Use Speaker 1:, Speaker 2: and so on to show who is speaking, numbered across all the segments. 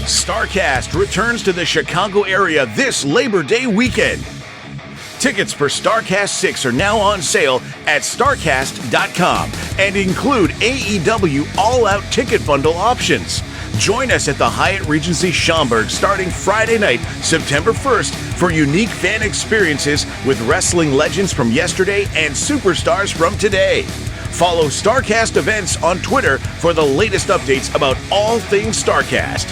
Speaker 1: StarCast returns to the Chicago area this Labor Day weekend. Tickets for StarCast 6 are now on sale at StarCast.com and include AEW All-Out Ticket Bundle options. Join us at the Hyatt Regency Schaumburg starting Friday night, September 1st, for unique fan experiences with wrestling legends from yesterday and superstars from today. Follow StarCast events on Twitter for the latest updates about all things StarCast.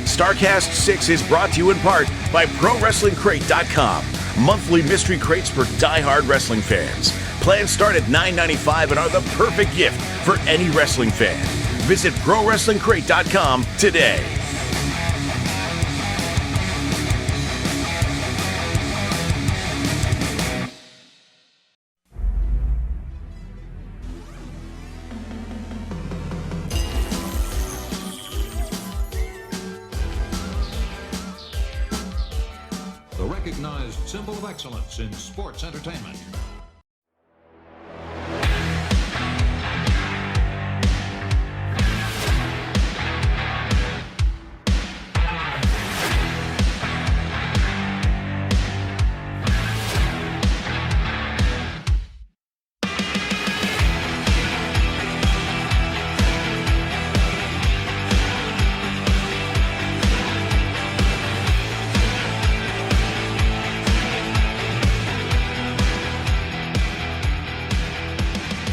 Speaker 1: StarCast 6 is brought to you in part by ProWrestlingCrate.com. Monthly mystery crates for die-hard wrestling fans. Plans start at $9.95 and are the perfect gift for any wrestling fan. Visit ProWrestlingCrate.com today.
Speaker 2: The recognized symbol of excellence in sports entertainment.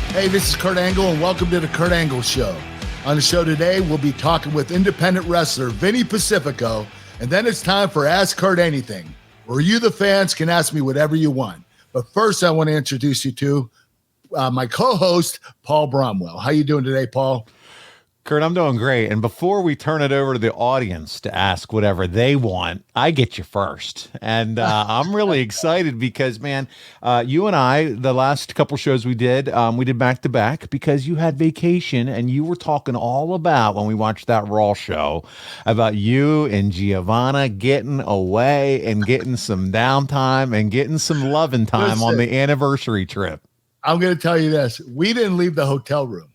Speaker 3: Hey, this is Kurt Angle, and welcome to the Kurt Angle Show. On the show today, we'll be talking with independent wrestler Vinny Pacifico, and then it's time for Ask Kurt Anything, where you, the fans, can ask me whatever you want. But first, I want to introduce you to my co-host, Paul Bromwell. How you doing today, Paul?
Speaker 4: Kurt, I'm doing great. And before we turn it over to the audience to ask whatever they want, I get you first. And I'm really excited because, man, you and I, the last couple shows we did back to back because you had vacation and you were talking all about, when we watched that Raw show, about you and Giovanna getting away and getting some downtime and getting some loving time on the anniversary trip.
Speaker 3: I'm going to tell you this. We didn't leave the hotel room.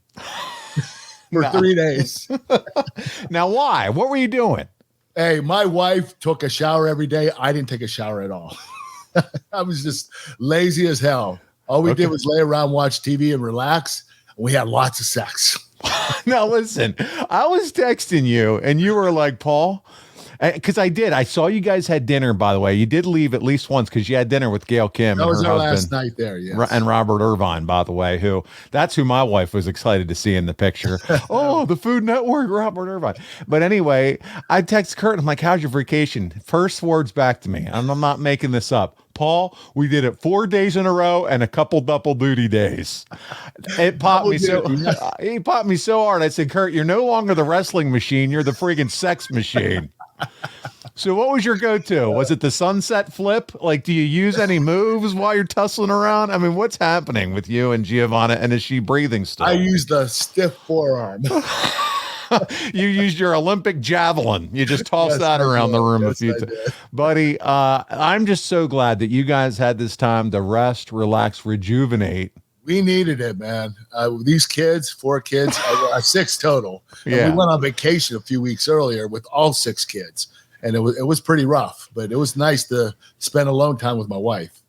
Speaker 3: For 3 days.
Speaker 4: Now, why? What were you doing?
Speaker 3: Hey, my wife took a shower every day. I didn't take a shower at all. I was just lazy as hell. All we did was lay around, watch TV, and relax. And we had lots of sex.
Speaker 4: Now, listen, I was texting you, and you were like, Paul, because I saw you guys had dinner, by the way. You did leave at least once because you had dinner with Gail Kim.
Speaker 3: That
Speaker 4: and
Speaker 3: was
Speaker 4: her
Speaker 3: our last
Speaker 4: husband,
Speaker 3: night there, yes.
Speaker 4: And Robert Irvine, by the way, that's who my wife was excited to see in the picture. Oh, the Food Network, Robert Irvine. But anyway, I text Kurt, I'm like, how's your vacation? First words back to me, and I'm not making this up. Paul, we did it 4 days in a row and a couple double duty days. It popped me he popped me so hard. I said, Kurt, you're no longer the wrestling machine, you're the friggin' sex machine. So what was your go-to? Was it the sunset flip? Like, do you use any moves while you're tussling around? I mean, what's happening with you and Giovanna, and is she breathing still?
Speaker 3: I used a stiff forearm.
Speaker 4: You used your Olympic javelin. You just tossed that around the room a few times. Buddy, I'm just so glad that you guys had this time to rest, relax, rejuvenate.
Speaker 3: We needed it, man. These kids, 4 kids, 6 total.
Speaker 4: Yeah.
Speaker 3: And we went on vacation a few weeks earlier with all 6 kids. And it was pretty rough, but it was nice to spend alone time with my wife.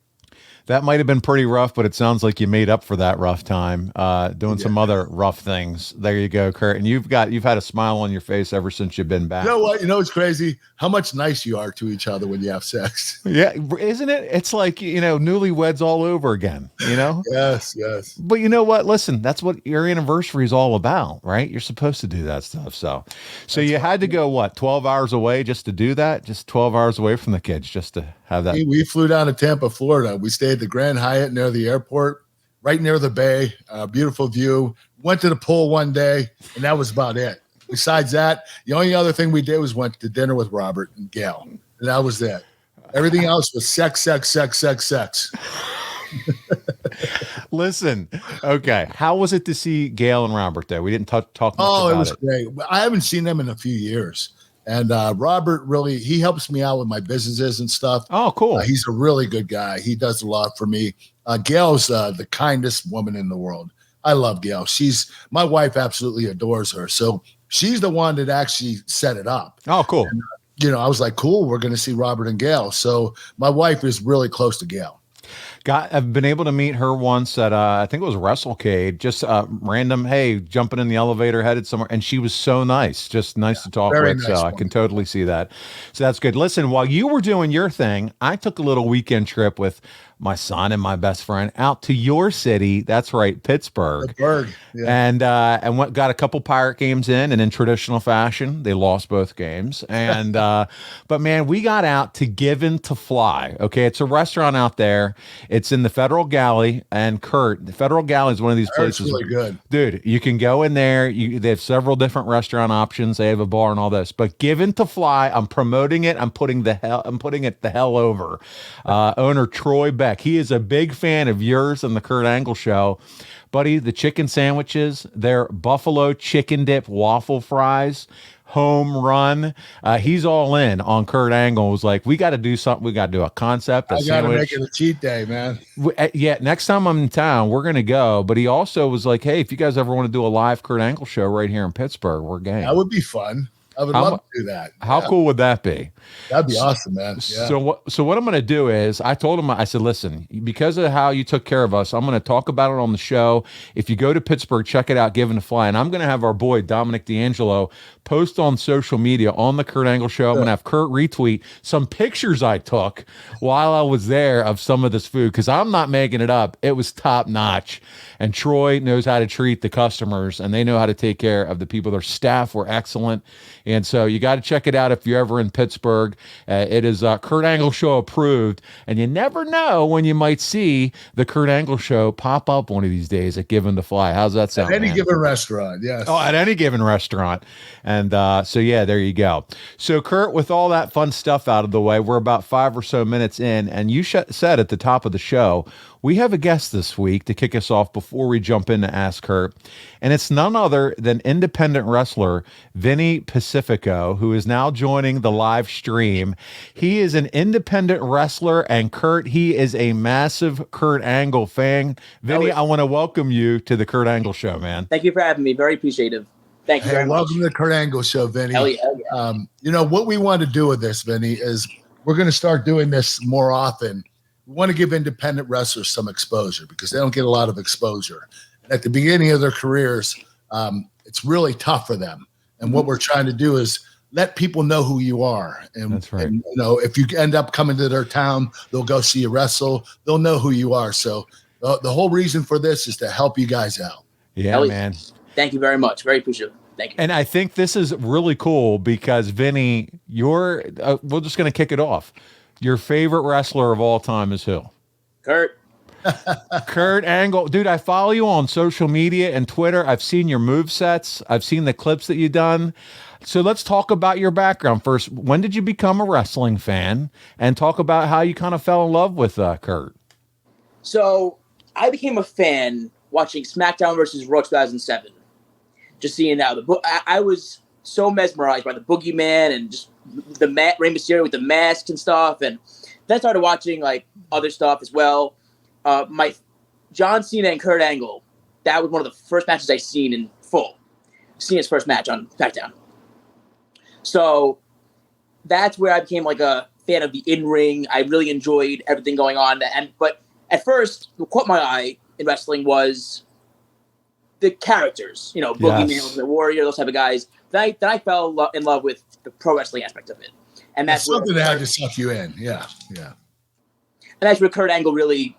Speaker 4: That might have been pretty rough, but it sounds like you made up for that rough time, doing some other rough things. There you go, Kurt. And you've had a smile on your face ever since you've been back.
Speaker 3: You know what? You know what's crazy? How much nice you are to each other when you have sex.
Speaker 4: Yeah, isn't it? It's like, newlyweds all over again,
Speaker 3: Yes.
Speaker 4: But you know what? Listen, that's what your anniversary is all about, right? You're supposed to do that stuff. So you had to go, 12 hours away just to do that? Just 12 hours away from the kids just to have that?
Speaker 3: We flew down to Tampa, Florida. We stayed at the Grand Hyatt near the airport, right near the bay. Beautiful view. Went to the pool one day, and that was about it. Besides that, the only other thing we did was went to dinner with Robert and Gail, and that was it. Everything else was sex.
Speaker 4: Listen, okay. How was it to see Gail and Robert there? We didn't talk much about it.
Speaker 3: Oh, it was great. I haven't seen them in a few years. And Robert he helps me out with my businesses and stuff.
Speaker 4: Oh, cool.
Speaker 3: He's a really good guy. He does a lot for me. Gail's the kindest woman in the world. I love Gail. My wife absolutely adores her. So she's the one that actually set it up.
Speaker 4: Oh, cool.
Speaker 3: And, I was like, cool, we're going to see Robert and Gail. So my wife is really close to Gail.
Speaker 4: I've been able to meet her once at I think it was WrestleCade, just random, hey, jumping in the elevator, headed somewhere, and she was so nice, just nice to talk with.
Speaker 3: Nice
Speaker 4: so
Speaker 3: one.
Speaker 4: I can totally see that. So that's good. Listen, while you were doing your thing, I took a little weekend trip with my son and my best friend out to your city. That's right, Pittsburgh.
Speaker 3: Yeah.
Speaker 4: And got a couple Pirate games in, and in traditional fashion, they lost both games. And but man, we got out to Given to Fly. Okay, it's a restaurant out there. It's in the Federal Galley. And Kurt, the Federal Galley is one of these places.
Speaker 3: It's really good,
Speaker 4: dude. You can go in there. They have several different restaurant options. They have a bar and all this. But Given to Fly, I'm promoting it. I'm putting it the hell over. Owner Troy Beck. He is a big fan of yours and the Kurt Angle Show. Buddy, the chicken sandwiches, they're buffalo chicken dip waffle fries, home run. He's all in on Kurt Angle. Was like, we got to do something. We got to do a concept.
Speaker 3: I got to make it a cheat day, man.
Speaker 4: Yeah, next time I'm in town, we're going to go. But he also was like, hey, if you guys ever want to do a live Kurt Angle show right here in Pittsburgh, we're game.
Speaker 3: That would be fun. I would love to do that.
Speaker 4: How cool would that be?
Speaker 3: That'd be awesome, man. Yeah.
Speaker 4: So what I'm going to do is, I told him, I said, listen, because of how you took care of us, I'm going to talk about it on the show. If you go to Pittsburgh, check it out, Given to Fly. And I'm going to have our boy, Dominic DeAngelo, post on social media on the Kurt Angle Show. I'm going to have Kurt retweet some pictures I took while I was there of some of this food, because I'm not making it up. It was top notch. And Troy knows how to treat the customers, and they know how to take care of the people. Their staff were excellent. And so you got to check it out if you're ever in Pittsburgh. It is Kurt Angle Show approved, and you never know when you might see the Kurt Angle Show pop up one of these days at Given to Fly. How's that sound?
Speaker 3: At any given restaurant, yes.
Speaker 4: Oh, at any given restaurant. And so, yeah, there you go. So, Kurt, with all that fun stuff out of the way, we're about 5 or so minutes in, and you said at the top of the show, we have a guest this week to kick us off before we jump in to Ask Kurt. And it's none other than independent wrestler Vinny Pacifico, who is now joining the live stream. He is an independent wrestler, and Kurt, he is a massive Kurt Angle fan. Vinny, I want to welcome you to the Kurt Angle Show, man.
Speaker 5: Thank you for having me. Very appreciative. Thank you very much.
Speaker 3: Welcome to the Kurt Angle Show, Vinny.
Speaker 5: Hell yeah.
Speaker 3: What we want to do with this, Vinny, is we're going to start doing this more often. We want to give independent wrestlers some exposure because they don't get a lot of exposure. At the beginning of their careers, it's really tough for them. And what we're trying to do is let people know who you are. And,
Speaker 4: that's right.
Speaker 3: And, if you end up coming to their town, they'll go see you wrestle. They'll know who you are. So the whole reason for this is to help you guys out.
Speaker 4: Yeah, man.
Speaker 5: Thank you very much. Very appreciative. Thank you.
Speaker 4: And I think this is really cool because, Vinny, we're just going to kick it off. Your favorite wrestler of all time is who?
Speaker 5: Kurt.
Speaker 4: Kurt Angle. Dude, I follow you on social media and Twitter. I've seen your movesets. I've seen the clips that you've done. So let's talk about your background first. When did you become a wrestling fan? And talk about how you kind of fell in love with Kurt.
Speaker 5: So I became a fan watching SmackDown versus Raw 2007. Just seeing now I was so mesmerized by the Boogeyman and just the Rey Mysterio with the masks and stuff, and then I started watching like other stuff as well. My John Cena and Kurt Angle, that was one of the first matches I seen in full. Cena's first match on SmackDown. So that's where I became like a fan of the in-ring. I really enjoyed everything going on, but at first, what caught my eye in wrestling was the characters. Boogeyman,
Speaker 4: Yes.
Speaker 5: the Warrior, those type of guys. Then I fell in love with the pro wrestling aspect of it, and that's
Speaker 3: something that had to suck you in. Yeah.
Speaker 5: And that's where Kurt Angle really.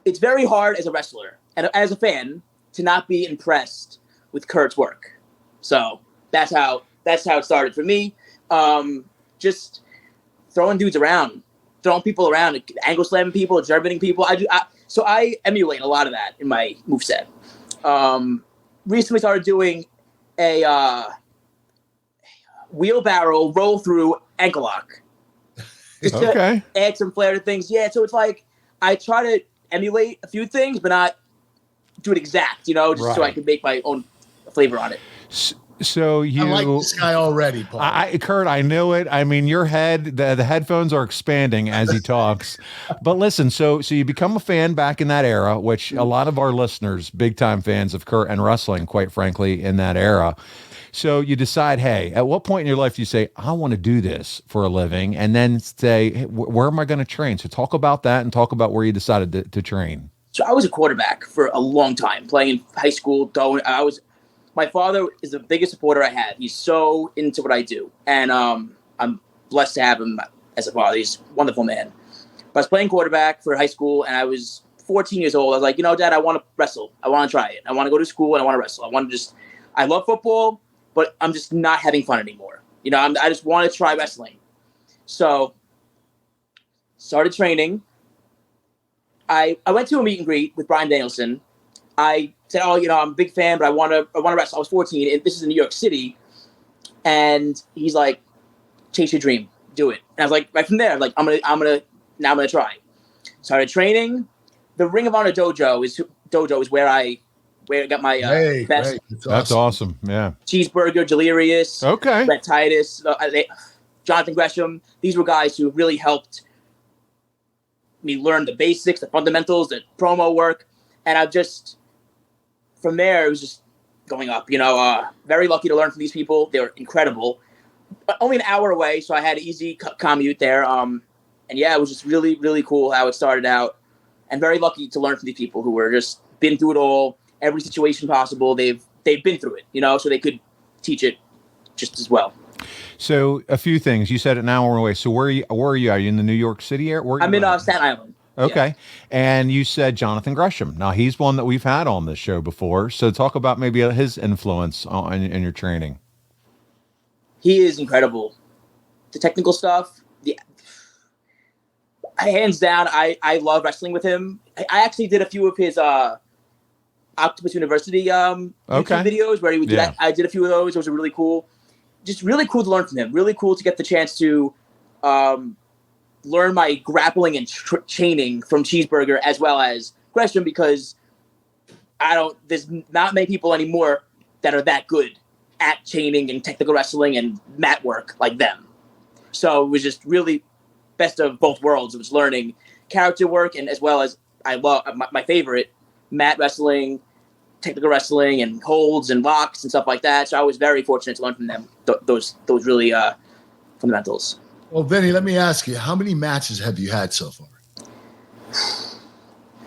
Speaker 5: It's very hard as a wrestler and as a fan to not be impressed with Kurt's work. So that's how it started for me. Just throwing dudes around, throwing people around, angle slamming people, gerbiting people. So I emulate a lot of that in my moveset. Recently started doing a wheelbarrow roll through ankle lock. Just to add some flair to things. Yeah, so it's like I try to emulate a few things, but not do it exact, just so I can make my own flavor on it.
Speaker 4: So
Speaker 3: I like this guy already, Paul.
Speaker 4: Kurt, I knew it. I mean, your head, the headphones are expanding as he talks. But listen, so you become a fan back in that era, which a lot of our listeners, big time fans of Kurt and wrestling, quite frankly, in that era. So you decide, hey, at what point in your life do you say, I want to do this for a living? And then say, hey, where am I going to train? So talk about that and talk about where you decided to train.
Speaker 5: So I was a quarterback for a long time, playing in high school. My father is the biggest supporter I have. He's so into what I do. And I'm blessed to have him as a father. He's a wonderful man. But I was playing quarterback for high school, and I was 14 years old. I was like, Dad, I want to wrestle. I want to try it. I want to go to school, and I want to wrestle. I love football, but I'm just not having fun anymore. I just want to try wrestling. So started training. I went to a meet and greet with Bryan Danielson. I said, I'm a big fan, but I want to wrestle. I was 14, and this is in New York City. And he's like, chase your dream, do it. And I was like, right from there, I'm gonna try. Started training. The Ring of Honor dojo is where I got my best.
Speaker 4: That's awesome. Yeah.
Speaker 5: Cheeseburger, Delirious, Brett Titus, Jonathan Gresham. These were guys who really helped me learn the basics, the fundamentals, the promo work, and from there, it was just going up. Very lucky to learn from these people. They were incredible. Only an hour away, so I had an easy commute there. And yeah, it was just really, really cool how it started out. And very lucky to learn from these people who were just been through it all, every situation possible. They've been through it, so they could teach it just as well.
Speaker 4: So a few things. You said an hour away. So where are you? Are you in the New York City area?
Speaker 5: I'm in Staten Island.
Speaker 4: Okay.
Speaker 5: Yeah.
Speaker 4: And you said Jonathan Gresham. Now, he's one that we've had on this show before. So talk about maybe his influence in your training.
Speaker 5: He is incredible. The technical stuff, hands down, I love wrestling with him. I actually did a few of his Octopus University YouTube videos where he would do that. I did a few of those. Those were really cool. Just really cool to learn from him. Really cool to get the chance to learn my grappling and chaining from Cheeseburger as well as Gresham, because there's not many people anymore that are that good at chaining and technical wrestling and mat work like them. So it was just really best of both worlds. It was learning character work, and as well as I love my favorite, mat wrestling, technical wrestling, and holds and locks and stuff like that. So I was very fortunate to learn from them those really fundamentals.
Speaker 3: Well, Vinny, let me ask you, how many matches have you had so far?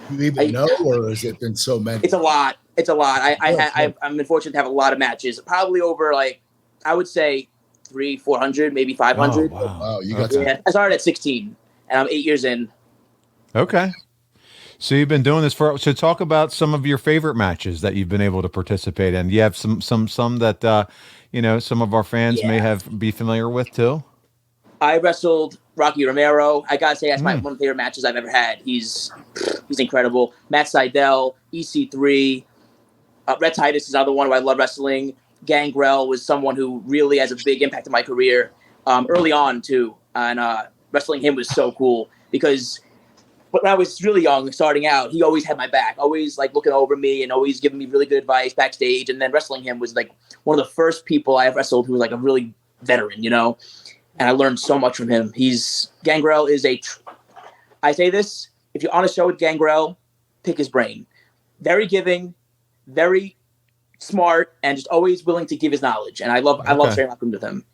Speaker 3: Do you even know, or has it been so many?
Speaker 5: It's a lot. I'm been fortunate to have a lot of matches. Probably over, I would say 300-400, maybe 500.
Speaker 4: Oh, wow.
Speaker 3: You got
Speaker 5: I started at 16, and I'm 8 years in.
Speaker 4: Okay. So you've been doing this so talk about some of your favorite matches that you've been able to participate in. You have some that, some of our fans may be familiar with too.
Speaker 5: I wrestled Rocky Romero. I gotta say that's one of the favorite matches I've ever had. He's incredible. Matt Sydal, EC3, Brett Titus is another one who I love wrestling. Gangrel was someone who really has a big impact on my career early on too, and wrestling him was so cool because when I was really young, starting out, he always had my back, always looking over me and always giving me really good advice backstage. And then wrestling him was one of the first people I wrestled who was a really veteran, and I learned so much from him. Gangrel is I say this, if you're on a show with Gangrel, pick his brain. Very giving, very smart, and just always willing to give his knowledge. And I love sharing my room with him.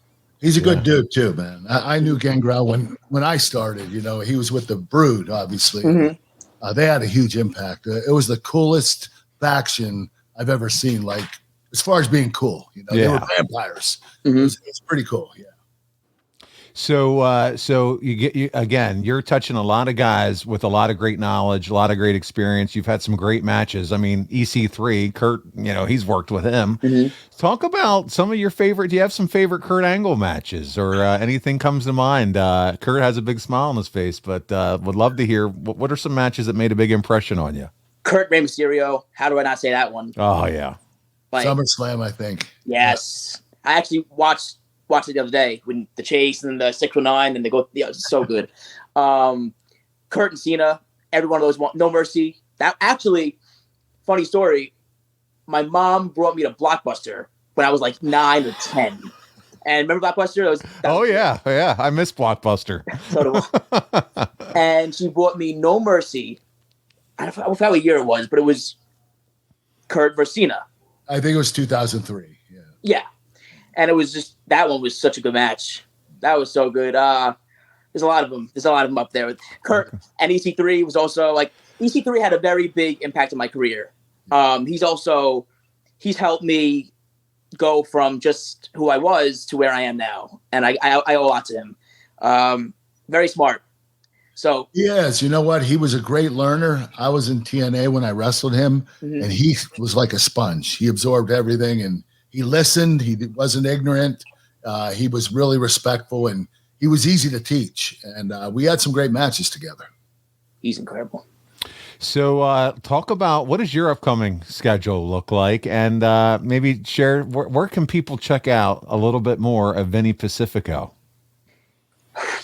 Speaker 3: He's a good dude too, man. I knew Gangrel when I started. He was with the Brood, obviously. Mm-hmm. They had a huge impact. It was the coolest faction I've ever seen. As far as being cool, they were vampires. Mm-hmm. It's pretty cool. Yeah.
Speaker 4: So you're touching a lot of guys with a lot of great knowledge, a lot of great experience. You've had some great matches. I mean, EC3, Kurt, he's worked with him. Mm-hmm. Talk about some of your favorite. Do you have some favorite Kurt Angle matches or anything comes to mind? Kurt has a big smile on his face, but would love to hear what are some matches that made a big impression on you?
Speaker 5: Kurt, Rey Mysterio. How do I not say that one?
Speaker 4: Oh yeah,
Speaker 3: SummerSlam, I think.
Speaker 5: Yes, yeah. I actually watched it the other day when the chase and the 609 and they go. Yeah, it's so good. Kurt and Cena, every one of those. No Mercy. That actually, funny story. My mom brought me to Blockbuster when I was like 9 or 10. And remember Blockbuster?
Speaker 4: Yeah. I miss Blockbuster.
Speaker 5: So do I. And she bought me No Mercy. I forgot what year it was, but it was Kurt versus Cena.
Speaker 3: I think it was 2003. Yeah.
Speaker 5: Yeah. And it was just, that one was such a good match. That was so good. There's a lot of them. There's a lot of them up there. With Kurt and EC3 was also like, EC3 had a very big impact on my career. He's helped me go from just who I was to where I am now. And I owe a lot to him. Very smart. So
Speaker 3: yes, you know what? He was a great learner. I was in TNA when I wrestled him, and he was like a sponge. He absorbed everything, and he listened. He wasn't ignorant. He was really respectful, and he was easy to teach. And we had some great matches together.
Speaker 5: He's incredible.
Speaker 4: So talk about, what does your upcoming schedule look like? And maybe share, where can people check out a little bit more of Vinny Pacifico?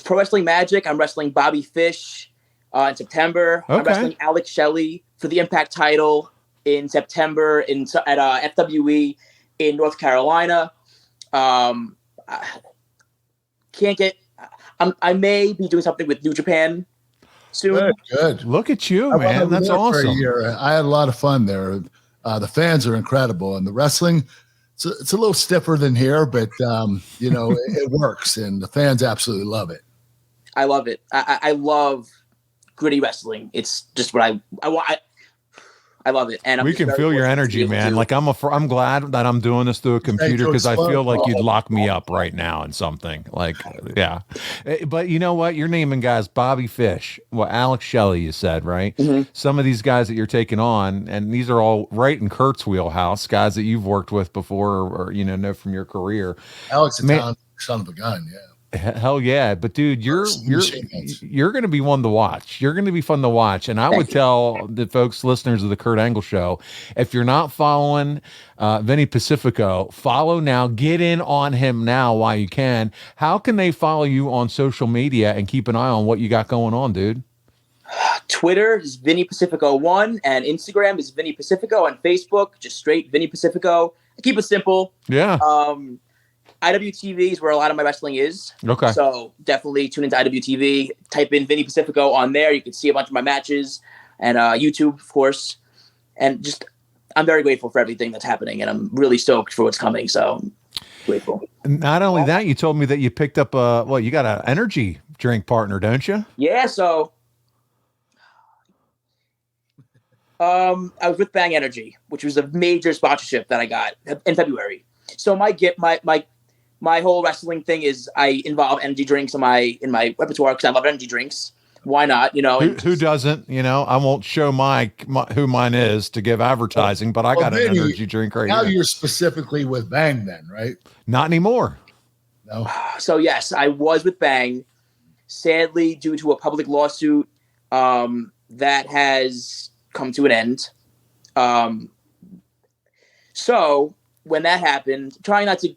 Speaker 5: Pro Wrestling Magic. I'm wrestling Bobby Fish in September.
Speaker 4: Okay.
Speaker 5: I'm wrestling Alex Shelley for the Impact title in September at FWE in North Carolina. I may be doing something with New Japan soon.
Speaker 3: Good.
Speaker 4: Look at you, man. That's awesome.
Speaker 3: I had a lot of fun there. The fans are incredible, and the wrestling, it's a little stiffer than here, but it works, and the fans absolutely love it.
Speaker 5: I love it. I love gritty wrestling. It's just what I love it. And
Speaker 4: we can feel your energy, man. Like I'm glad that I'm doing this through a computer, because I feel like you'd lock me up right now in something. Like, yeah. But you know what? You're naming guys, Bobby Fish, Alex Shelley, you said, right? Mm-hmm. Some of these guys that you're taking on, and these are all right in Kurt's wheelhouse, guys that you've worked with before, or know from your career.
Speaker 3: Alex is a son of a gun, yeah.
Speaker 4: Hell yeah. But dude, you're going to be one to watch. You're going to be fun to watch. And I would tell the folks, listeners of the Kurt Angle Show, if you're not following Vinny Pacifico, follow now, get in on him now while you can. How can they follow you on social media and keep an eye on what you got going on, dude?
Speaker 5: Twitter is Vinny Pacifico 1, and Instagram is Vinny Pacifico, and Facebook, just straight Vinny Pacifico. I keep it simple.
Speaker 4: Yeah.
Speaker 5: IWTV is where a lot of my wrestling is.
Speaker 4: Okay.
Speaker 5: So definitely tune into IWTV. Type in Vinny Pacifico on there. You can see a bunch of my matches, and YouTube, of course. And just, I'm very grateful for everything that's happening, and I'm really stoked for what's coming. So grateful.
Speaker 4: Not only that, you told me that you picked up you got an energy drink partner, don't you?
Speaker 5: Yeah. So I was with Bang Energy, which was a major sponsorship that I got in February. So my whole wrestling thing is I involve energy drinks in my repertoire because I love energy drinks. Why not?
Speaker 4: Who doesn't? I won't show who mine is to give advertising, but I got an energy drink right now.
Speaker 3: Now you're specifically with Bang, then, right?
Speaker 4: Not anymore.
Speaker 3: No.
Speaker 5: So yes, I was with Bang. Sadly, due to a public lawsuit, that has come to an end. So when that happened, trying not to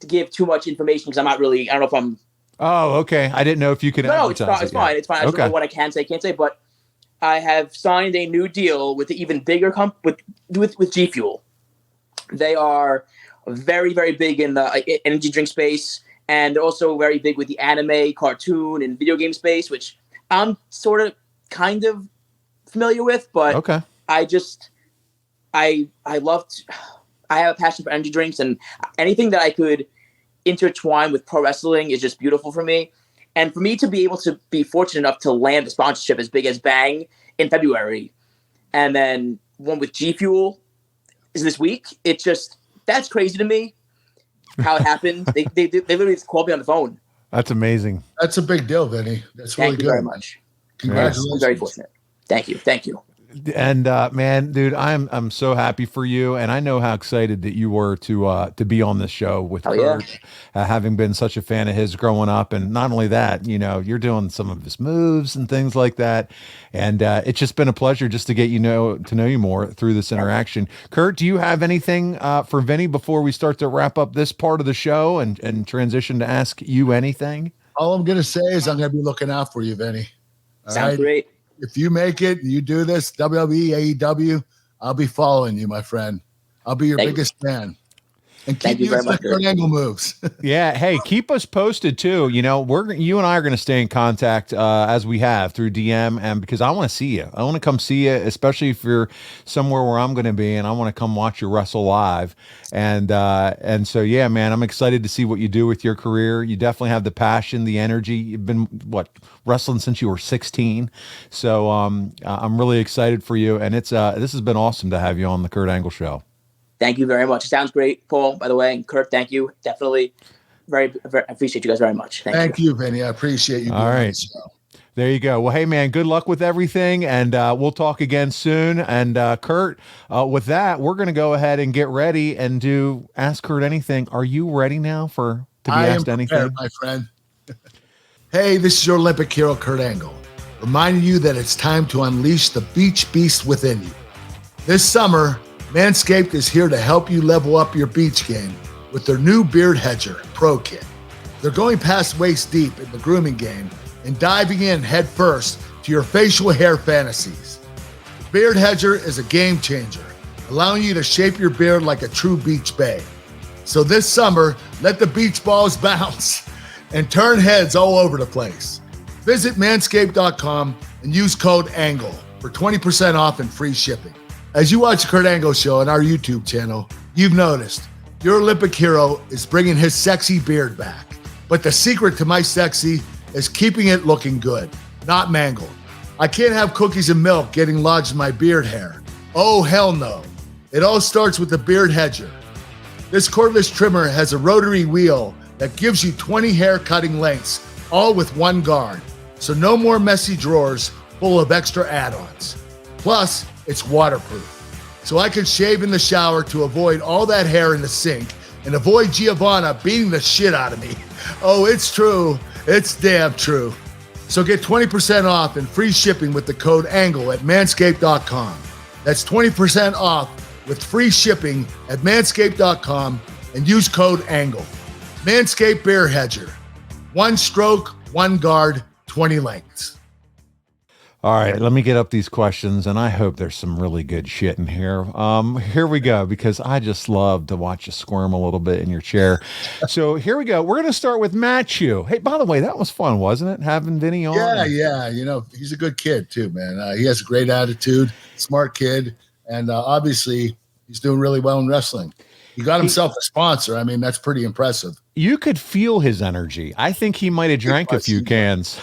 Speaker 5: give too much information because I don't know if I'm.
Speaker 4: Oh, okay. I didn't know if you could.
Speaker 5: No, it's fine. It's fine. It's fine. I don't know what I can say, can't say, but I have signed a new deal with an even bigger with G Fuel. They are very, very big in the energy drink space, and they're also very big with the anime, cartoon, and video game space, which I'm kind of familiar with. But
Speaker 4: okay,
Speaker 5: I have a passion for energy drinks, and anything that I could intertwine with pro wrestling is just beautiful for me. And for me to be able to be fortunate enough to land a sponsorship as big as Bang in February, and then one with G Fuel is this week, that's crazy to me how it happened. They literally just called me on the phone.
Speaker 4: That's amazing.
Speaker 3: That's a big deal, Vinny. That's really good.
Speaker 5: Thank you very much.
Speaker 3: Congratulations.
Speaker 5: I'm very fortunate. Thank you.
Speaker 4: And man, dude, I'm so happy for you, and I know how excited that you were to be on this show with Kurt, having been such a fan of his growing up. And not only that, you're doing some of his moves and things like that, and it's just been a pleasure just to get to know you more through this interaction. Kurt, do you have anything for Vinny before we start to wrap up this part of the show and transition to ask you anything?
Speaker 3: All I'm going to say is I'm going to be looking out for you, Vinny.
Speaker 5: Sounds great.
Speaker 3: If you make it, you do this, WWE, AEW, I'll be following you, my friend. I'll be your biggest fan. And
Speaker 5: Thank
Speaker 3: keep
Speaker 5: you very
Speaker 3: using
Speaker 5: much,
Speaker 3: the Kurt Angle moves.
Speaker 4: Yeah. Hey, keep us posted too. You know, you and I are going to stay in contact as we have through DM, and because I want to see you. I want to come see you, especially if you're somewhere where I'm going to be, and I want to come watch you wrestle live. And so, yeah, man, I'm excited to see what you do with your career. You definitely have the passion, the energy. You've been wrestling since you were 16. So I'm really excited for you. And this has been awesome to have you on the Kurt Angle Show.
Speaker 5: Thank you very much. It sounds great, Paul, by the way. And Kurt, thank you. Definitely I appreciate you guys very much.
Speaker 3: Thank you, Vinny. I appreciate you being
Speaker 4: All right.
Speaker 3: on the show.
Speaker 4: There you go. Well, hey, man, good luck with everything, and we'll talk again soon. And Kurt, with that, we're going to go ahead and get ready and do Ask Kurt Anything. Are you ready now to be asked anything?
Speaker 3: My friend. Hey, this is your Olympic hero, Kurt Angle, reminding you that it's time to unleash the beach beast within you. This summer, Manscaped is here to help you level up your beach game with their new Beard Hedger Pro Kit. They're going past waist deep in the grooming game and diving in head first to your facial hair fantasies. The Beard Hedger is a game changer, allowing you to shape your beard like a true beach babe. So this summer, let the beach balls bounce and turn heads all over the place. Visit manscaped.com and use code ANGLE for 20% off and free shipping. As you watch the Kurt Angle Show on our YouTube channel, you've noticed your Olympic hero is bringing his sexy beard back. But the secret to my sexy is keeping it looking good, not mangled. I can't have cookies and milk getting lodged in my beard hair. Oh, hell no. It all starts with the Beard Hedger. This cordless trimmer has a rotary wheel that gives you 20 hair cutting lengths, all with one guard. So no more messy drawers full of extra add-ons. Plus, it's waterproof. So I can shave in the shower to avoid all that hair in the sink and avoid Giovanna beating the shit out of me. Oh, it's true. It's damn true. So get 20% off and free shipping with the code ANGLE at manscaped.com. That's 20% off with free shipping at manscaped.com and use code ANGLE. Manscaped Beard Hedger. One stroke, one guard, 20 lengths.
Speaker 4: All right, let me get up these questions, and I hope there's some really good shit in here. Here we go, because I just love to watch you squirm a little bit in your chair. So here we go. We're going to start with Matthew. Hey, by the way, that was fun, wasn't it, having Vinny on?
Speaker 3: Yeah. You know, he's a good kid, too, man. He has a great attitude, smart kid, and obviously he's doing really well in wrestling. He got himself a sponsor. I mean, that's pretty impressive.
Speaker 4: You could feel his energy. I think he might have drank a few cans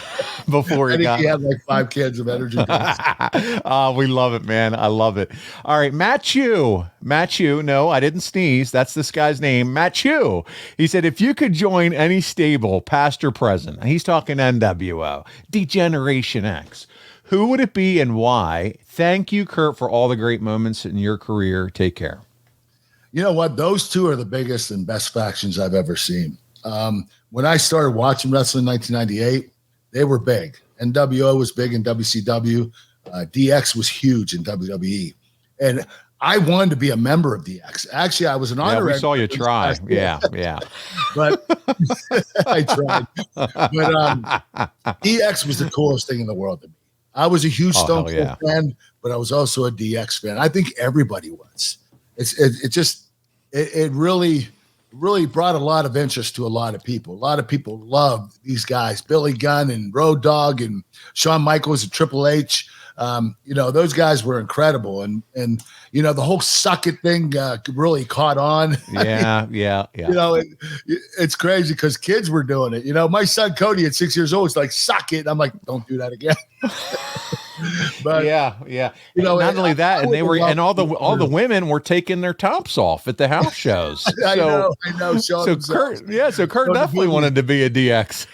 Speaker 4: before he got.
Speaker 3: He had like 5 cans of energy.
Speaker 4: Oh, we love it, man. I love it. All right, Matthew. No, I didn't sneeze. That's this guy's name, Matthew. He said, if you could join any stable, past or present, he's talking NWO, Degeneration X, who would it be and why? Thank you, Kurt, for all the great moments in your career. Take care.
Speaker 3: You know what? Those two are the biggest and best factions I've ever seen. When I started watching wrestling in 1998, they were big. NWO was big in WCW. DX was huge in WWE. And I wanted to be a member of DX. Actually, I was an honorary.
Speaker 4: We saw you try. Yeah.
Speaker 3: But I tried. But DX was the coolest thing in the world to me. I was a huge Stone Cold fan, but I was also a DX fan. I think everybody was. It really brought a lot of interest to a lot of people. A lot of people loved these guys, Billy Gunn and Road Dogg and Shawn Michaels and Triple H. Those guys were incredible. And the whole suck it thing really caught on.
Speaker 4: Yeah.
Speaker 3: It's crazy because kids were doing it. My son Cody at 6 years old is like, suck it. I'm like, don't do that again. But
Speaker 4: yeah. Not only that, and all the women were taking their tops off at the house shows.
Speaker 3: I know.
Speaker 4: So Kurt definitely wanted to be a DX.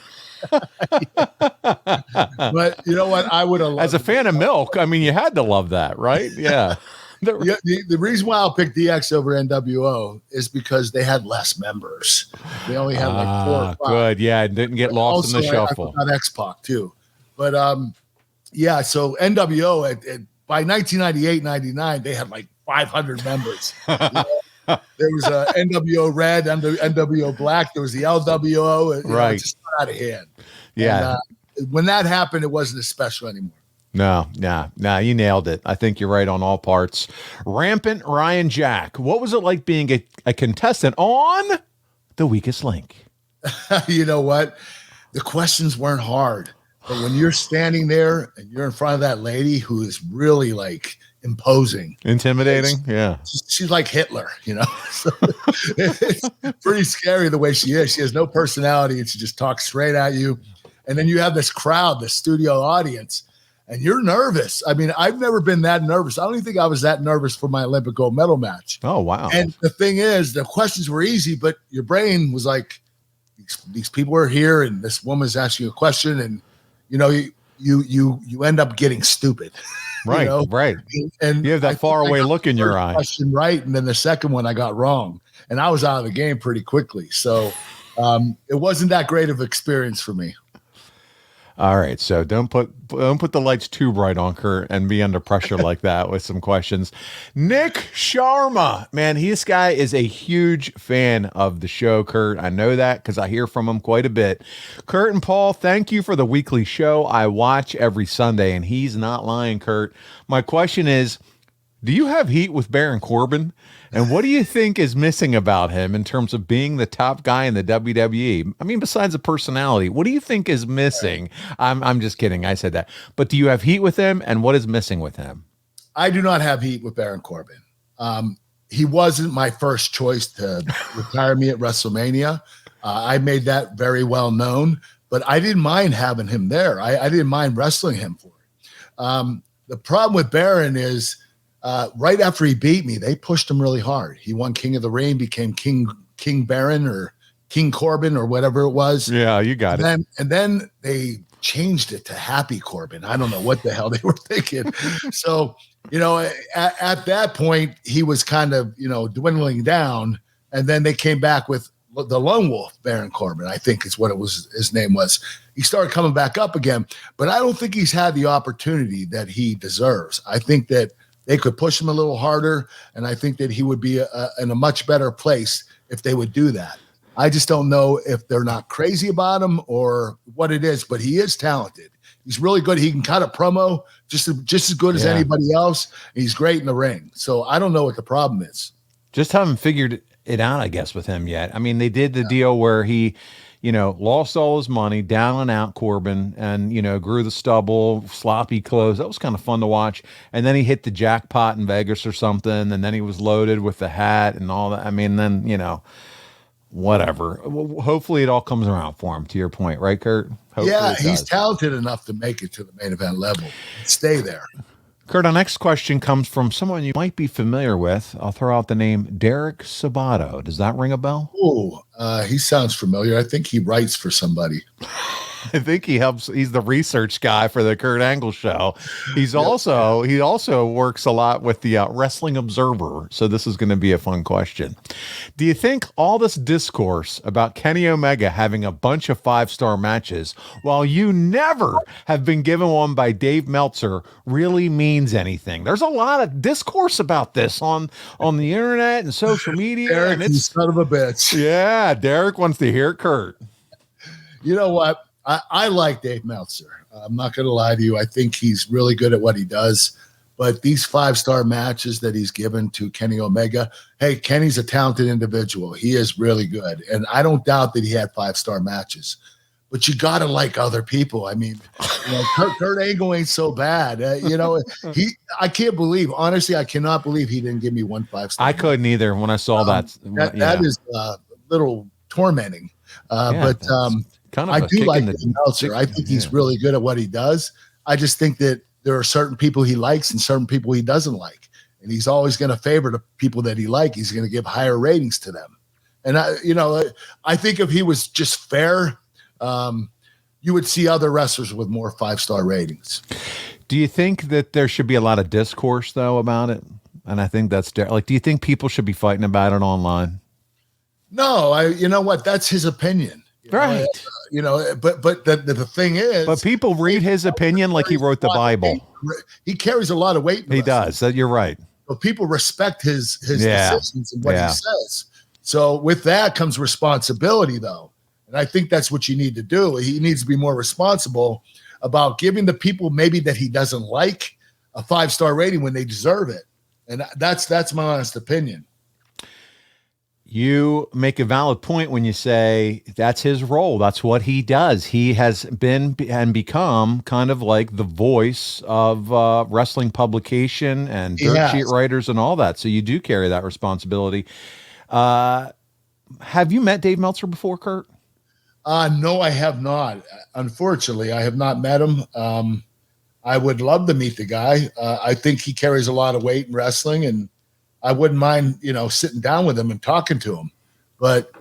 Speaker 3: But you know what? I would have loved
Speaker 4: as a fan of milk. I mean, you had to love that, right? Yeah.
Speaker 3: The reason why I'll pick DX over NWO is because they had less members. They only had like 4 or 5.
Speaker 4: Good. Yeah. It didn't get lost in the shuffle.
Speaker 3: I forgot X-Pac too. But so NWO by 1998, 99, they had like 500 members. There was a NWO Red, NWO Black. There was the LWO. Right. Just out of hand.
Speaker 4: Yeah.
Speaker 3: And, when that happened, it wasn't as special anymore.
Speaker 4: No, you nailed it. I think you're right on all parts. Rampant Ryan Jack. What was it like being a contestant on The Weakest Link?
Speaker 3: You know what? The questions weren't hard. But when you're standing there and you're in front of that lady who is really like imposing,
Speaker 4: intimidating,
Speaker 3: she's like Hitler, you know. So it's pretty scary the way she is. She has no personality and she just talks straight at you. And then you have this crowd, the studio audience, and you're nervous. I mean, I've never been that nervous. I don't even think I was that nervous for my Olympic gold medal match.
Speaker 4: Oh, wow.
Speaker 3: And the thing is, the questions were easy, but your brain was like, these people are here and this woman's asking you a question, and you know, you end up getting stupid.
Speaker 4: Right,
Speaker 3: you know?
Speaker 4: right.
Speaker 3: And
Speaker 4: you have that far away look in your eye.
Speaker 3: Question right, and then the second one I got wrong, and I was out of the game pretty quickly. So it wasn't that great of an experience for me.
Speaker 4: All right, so don't put the lights too bright on Kurt and be under pressure like that with some questions. Nick Sharma, man, this guy is a huge fan of the show, Kurt. I know that because I hear from him quite a bit. Kurt and Paul, thank you for the weekly show. I watch every Sunday, and he's not lying, Kurt. My question is, do you have heat with Baron Corbin? And what do you think is missing about him in terms of being the top guy in the WWE? I mean, besides the personality, what do you think is missing? I'm just kidding. I said that. But do you have heat with him? And what is missing with him?
Speaker 3: I do not have heat with Baron Corbin. He wasn't my first choice to retire me at WrestleMania. I made that very well known, but I didn't mind having him there. I didn't mind wrestling him for it. The problem with Baron is, right after he beat me, they pushed him really hard. He won King of the Ring, became King Baron or King Corbin or whatever it was.
Speaker 4: Yeah, you got it.
Speaker 3: And then they changed it to Happy Corbin. I don't know what the hell they were thinking. So, you know, at that point, he was kind of, you know, dwindling down. And then they came back with the Lone Wolf, Baron Corbin, I think is what his name was. He started coming back up again, but I don't think he's had the opportunity that he deserves. I think that they could push him a little harder, and I think that he would be in a much better place if they would do that. I just don't know if they're not crazy about him or what it is, but he is talented. He's really good. He can cut a promo just as good as anybody else. He's great in the ring. So I don't know what the problem is.
Speaker 4: Just haven't figured it out, I guess, with him yet. I mean, they did the deal where he, you know, lost all his money, down and out Corbin, and, you know, grew the stubble, sloppy clothes. That was kind of fun to watch. And then he hit the jackpot in Vegas or something, and then he was loaded with the hat and all that. I mean, then, you know, whatever. Hopefully it all comes around for him, to your point, right, Kurt? Hopefully
Speaker 3: he's talented enough to make it to the main event level and stay there.
Speaker 4: Kurt, our next question comes from someone you might be familiar with. I'll throw out the name Derek Sabato. Does that ring a bell?
Speaker 3: Oh, he sounds familiar. I think he writes for somebody.
Speaker 4: I think he helps. He's the research guy for the Kurt Angle show. He also works a lot with the Wrestling Observer. So this is going to be a fun question. Do you think all this discourse about Kenny Omega having a bunch of 5-star matches while you never have been given one by Dave Meltzer really means anything? There's a lot of discourse about this on the internet and social media.
Speaker 3: Derek,
Speaker 4: and it's
Speaker 3: son of a bitch.
Speaker 4: Yeah, Derek wants to hear Kurt.
Speaker 3: You know what? I like Dave Meltzer. I'm not going to lie to you. I think he's really good at what he does. But these 5-star matches that he's given to Kenny Omega, hey, Kenny's a talented individual. He is really good. And I don't doubt that he had 5-star matches. But you got to like other people. I mean, you know, Kurt Angle ain't so bad. You know, I can't believe, honestly, I cannot believe he didn't give me one 5-star.
Speaker 4: I couldn't either when I saw that.
Speaker 3: That is a little tormenting. But
Speaker 4: kind of
Speaker 3: I do like Meltzer. I think he's really good at what he does. I just think that there are certain people he likes and certain people he doesn't like. And he's always going to favor the people that he likes. He's going to give higher ratings to them. And I think if he was just fair, you would see other wrestlers with more 5-star ratings.
Speaker 4: Do you think that there should be a lot of discourse though about it? And I think that's like, do you think people should be fighting about it online?
Speaker 3: No, you know what? That's his opinion.
Speaker 4: Right.
Speaker 3: But the thing is,
Speaker 4: but people read his opinion like he wrote the Bible.
Speaker 3: He carries a lot of weight.
Speaker 4: He does. You're right.
Speaker 3: But people respect his decisions and what he says. So with that comes responsibility, though. And I think that's what you need to do. He needs to be more responsible about giving the people maybe that he doesn't like a 5-star rating when they deserve it. And that's my honest opinion.
Speaker 4: You make a valid point when you say that's his role. That's what he does. He has been and become kind of like the voice of wrestling publication and dirt sheet writers and all that. So you do carry that responsibility. Have you met Dave Meltzer before, Kurt?
Speaker 3: No, I have not. Unfortunately, I have not met him. I would love to meet the guy. I think he carries a lot of weight in wrestling, and I wouldn't mind, sitting down with him and talking to him. But,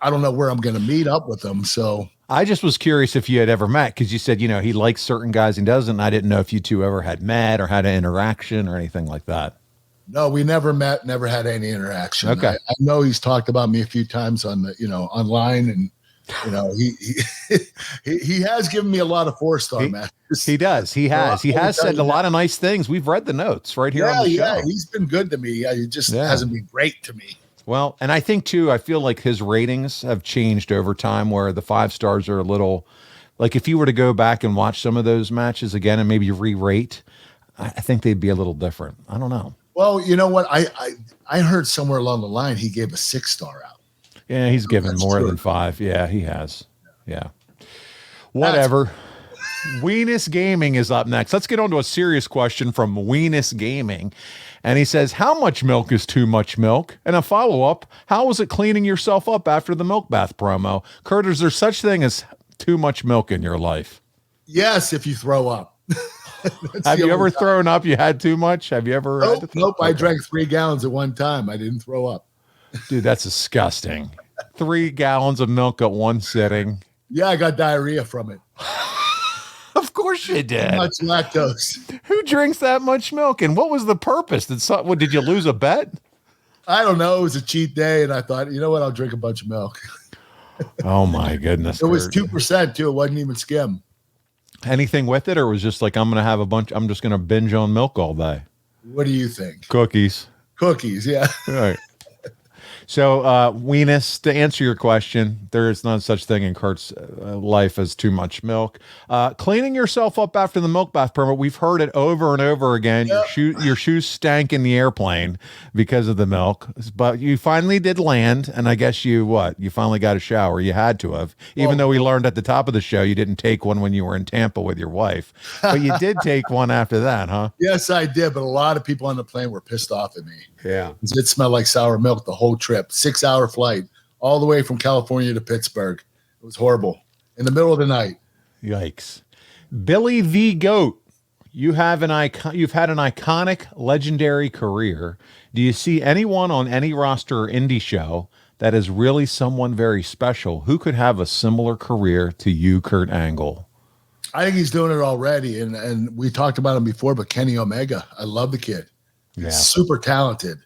Speaker 3: I don't know where I'm going to meet up with him. So
Speaker 4: I just was curious if you had ever met, because you said, he likes certain guys and doesn't. I didn't know if you two ever had met or had an interaction or anything like that.
Speaker 3: No, we never met, never had any interaction.
Speaker 4: Okay.
Speaker 3: I know he's talked about me a few times on the, online, and he has given me a lot of 4-star matches.
Speaker 4: He does. He has said a lot of nice things. We've read the notes right here on the show. Yeah,
Speaker 3: he's been good to me. He just hasn't been great to me.
Speaker 4: Well, and I think too, I feel like his ratings have changed over time, where the 5 stars are a little, like if you were to go back and watch some of those matches again and maybe re-rate, I think they'd be a little different. I don't know.
Speaker 3: Well, you know what? I heard somewhere along the line he gave a 6-star out.
Speaker 4: Yeah, he's given more than 5. Yeah, he has. Yeah. Whatever. Weenus Gaming is up next. Let's get on to a serious question from Weenus Gaming. And he says, how much milk is too much milk? And a follow-up, how was it cleaning yourself up after the milk bath promo? Kurt, is there such thing as too much milk in your life?
Speaker 3: Yes, if you throw up.
Speaker 4: Have you ever thrown up? You had too much? Have you ever?
Speaker 3: Nope. I drank 3 gallons at one time. I didn't throw up.
Speaker 4: Dude, that's disgusting. 3 gallons of milk at one sitting.
Speaker 3: Yeah, I got diarrhea from it.
Speaker 4: Of course you did.
Speaker 3: Too much lactose.
Speaker 4: Who drinks that much milk? And what was the purpose? Did you lose a bet?
Speaker 3: I don't know. It was a cheat day, and I thought, you know what? I'll drink a bunch of milk.
Speaker 4: Oh my goodness!
Speaker 3: It was 2% too. It wasn't even skim.
Speaker 4: Anything with it, or was just like I'm just gonna binge on milk all day?
Speaker 3: What do you think?
Speaker 4: Cookies,
Speaker 3: yeah.
Speaker 4: All right. So, Weenus, to answer your question, there is no such thing in Kurt's life as too much milk. Cleaning yourself up after the milk bath promo, we've heard it over and over again. Yep. Your shoes stank in the airplane because of the milk, but you finally did land, and I guess you finally got a shower. You had to have, even though we learned at the top of the show you didn't take one when you were in Tampa with your wife, but you did take one after that, huh?
Speaker 3: Yes, I did, but a lot of people on the plane were pissed off at me.
Speaker 4: Yeah.
Speaker 3: It smelled like sour milk the whole trip. 6-hour flight all the way from California to Pittsburgh. It was horrible. In the middle of the night.
Speaker 4: Yikes. Billy the Goat, you've had an iconic, legendary career. Do you see anyone on any roster or indie show that is really someone very special who could have a similar career to you, Kurt Angle?
Speaker 3: I think he's doing it already, and we talked about him before, but Kenny Omega, I love the kid. Yeah. Super talented.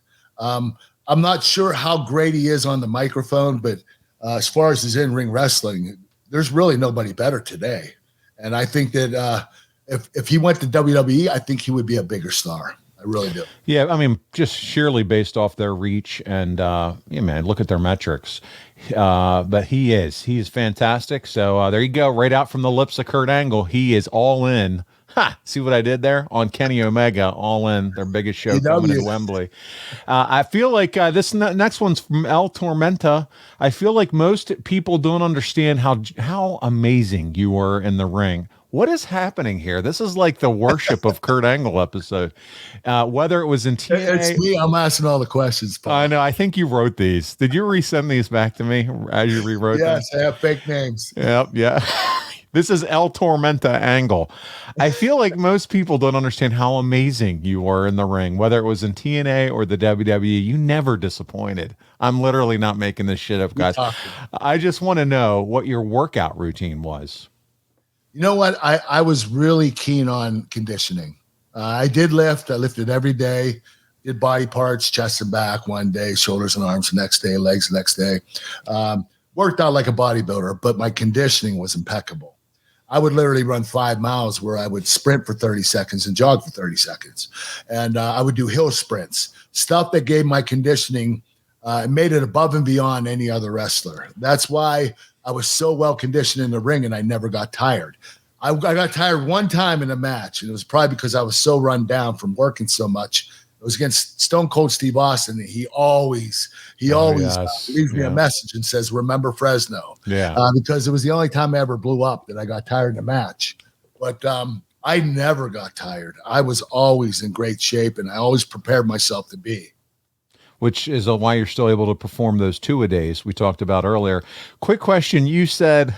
Speaker 3: I'm not sure how great he is on the microphone, but as far as his in-ring wrestling, there's really nobody better today. And I think that if he went to WWE, I think he would be a bigger star. I really do.
Speaker 4: Yeah, I mean, just sheerly based off their reach and, look at their metrics. But he is fantastic. So there you go. Right out from the lips of Kurt Angle. He is all in. See what I did there on Kenny Omega, all in, their biggest show coming to Wembley. I feel like this next one's from El Tormenta. I feel like most people don't understand how amazing you were in the ring. What is happening here? This is like the worship of Kurt Angle episode. Whether it was in TNA.
Speaker 3: It's me. I'm asking all the questions, Paul.
Speaker 4: I know. I think you wrote these. Did you resend these back to me as you rewrote them?
Speaker 3: Yes, I have fake names.
Speaker 4: Yep. Yeah. This is El Tormenta Angle. I feel like most people don't understand how amazing you were in the ring, whether it was in TNA or the WWE. You never disappointed. I'm literally not making this shit up, guys. I just want to know what your workout routine was.
Speaker 3: You know what? I was really keen on conditioning. I did lift. I lifted every day. Did body parts, chest and back one day, shoulders and arms the next day, legs the next day. Worked out like a bodybuilder, but my conditioning was impeccable. I would literally run 5 miles where I would sprint for 30 seconds and jog for 30 seconds. And I would do hill sprints, stuff that gave my conditioning, made it above and beyond any other wrestler. That's why I was so well conditioned in the ring and I never got tired. I got tired one time in a match, and it was probably because I was so run down from working so much. It was against Stone Cold Steve Austin. He always leaves me a message and says, "Remember Fresno."
Speaker 4: Yeah.
Speaker 3: Because it was the only time I ever blew up that I got tired in a match. But I never got tired. I was always in great shape, and I always prepared myself to be.
Speaker 4: Which is why you're still able to perform those 2-a-days we talked about earlier. Quick question. You said,